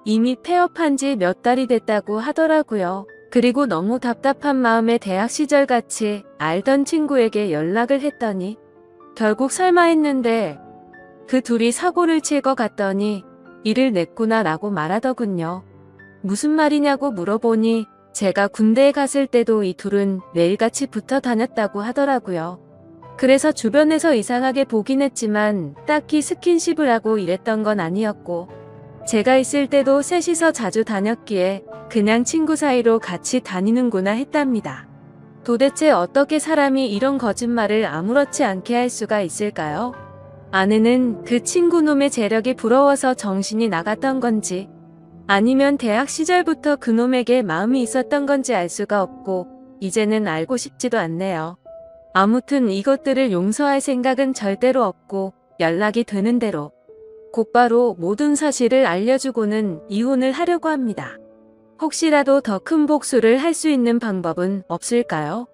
이미 폐업한 지 몇 달이 됐다고 하더라고요. 그리고 너무 답답한 마음에 대학 시절 같이 알던 친구에게 연락을 했더니 결국 설마 했는데 그 둘이 사고를 칠 것 같더니 일을 냈구나 라고 말하더군요. 무슨 말이냐고 물어보니 제가 군대에 갔을 때도 이 둘은 매일같이 붙어 다녔다고 하더라고요. 그래서 주변에서 이상하게 보긴 했지만 딱히 스킨십을 하고 이랬던 건 아니었고 제가 있을 때도 셋이서 자주 다녔기에 그냥 친구 사이로 같이 다니는구나 했답니다. 도대체 어떻게 사람이 이런 거짓말을 아무렇지 않게 할 수가 있을까요? 아내는 그 친구놈의 재력이 부러워서 정신이 나갔던 건지 아니면 대학 시절부터 그놈에게 마음이 있었던 건지 알 수가 없고 이제는 알고 싶지도 않네요. 아무튼 이것들을 용서할 생각은 절대로 없고 연락이 되는 대로 곧바로 모든 사실을 알려주고는 이혼을 하려고 합니다. 혹시라도 더 큰 복수를 할 수 있는 방법은 없을까요?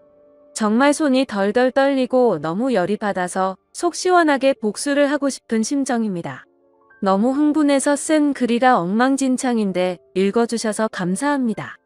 정말 손이 덜덜 떨리고 너무 열이 받아서 속 시원하게 복수를 하고 싶은 심정입니다. 너무 흥분해서 쓴 글이라 엉망진창인데 읽어주셔서 감사합니다.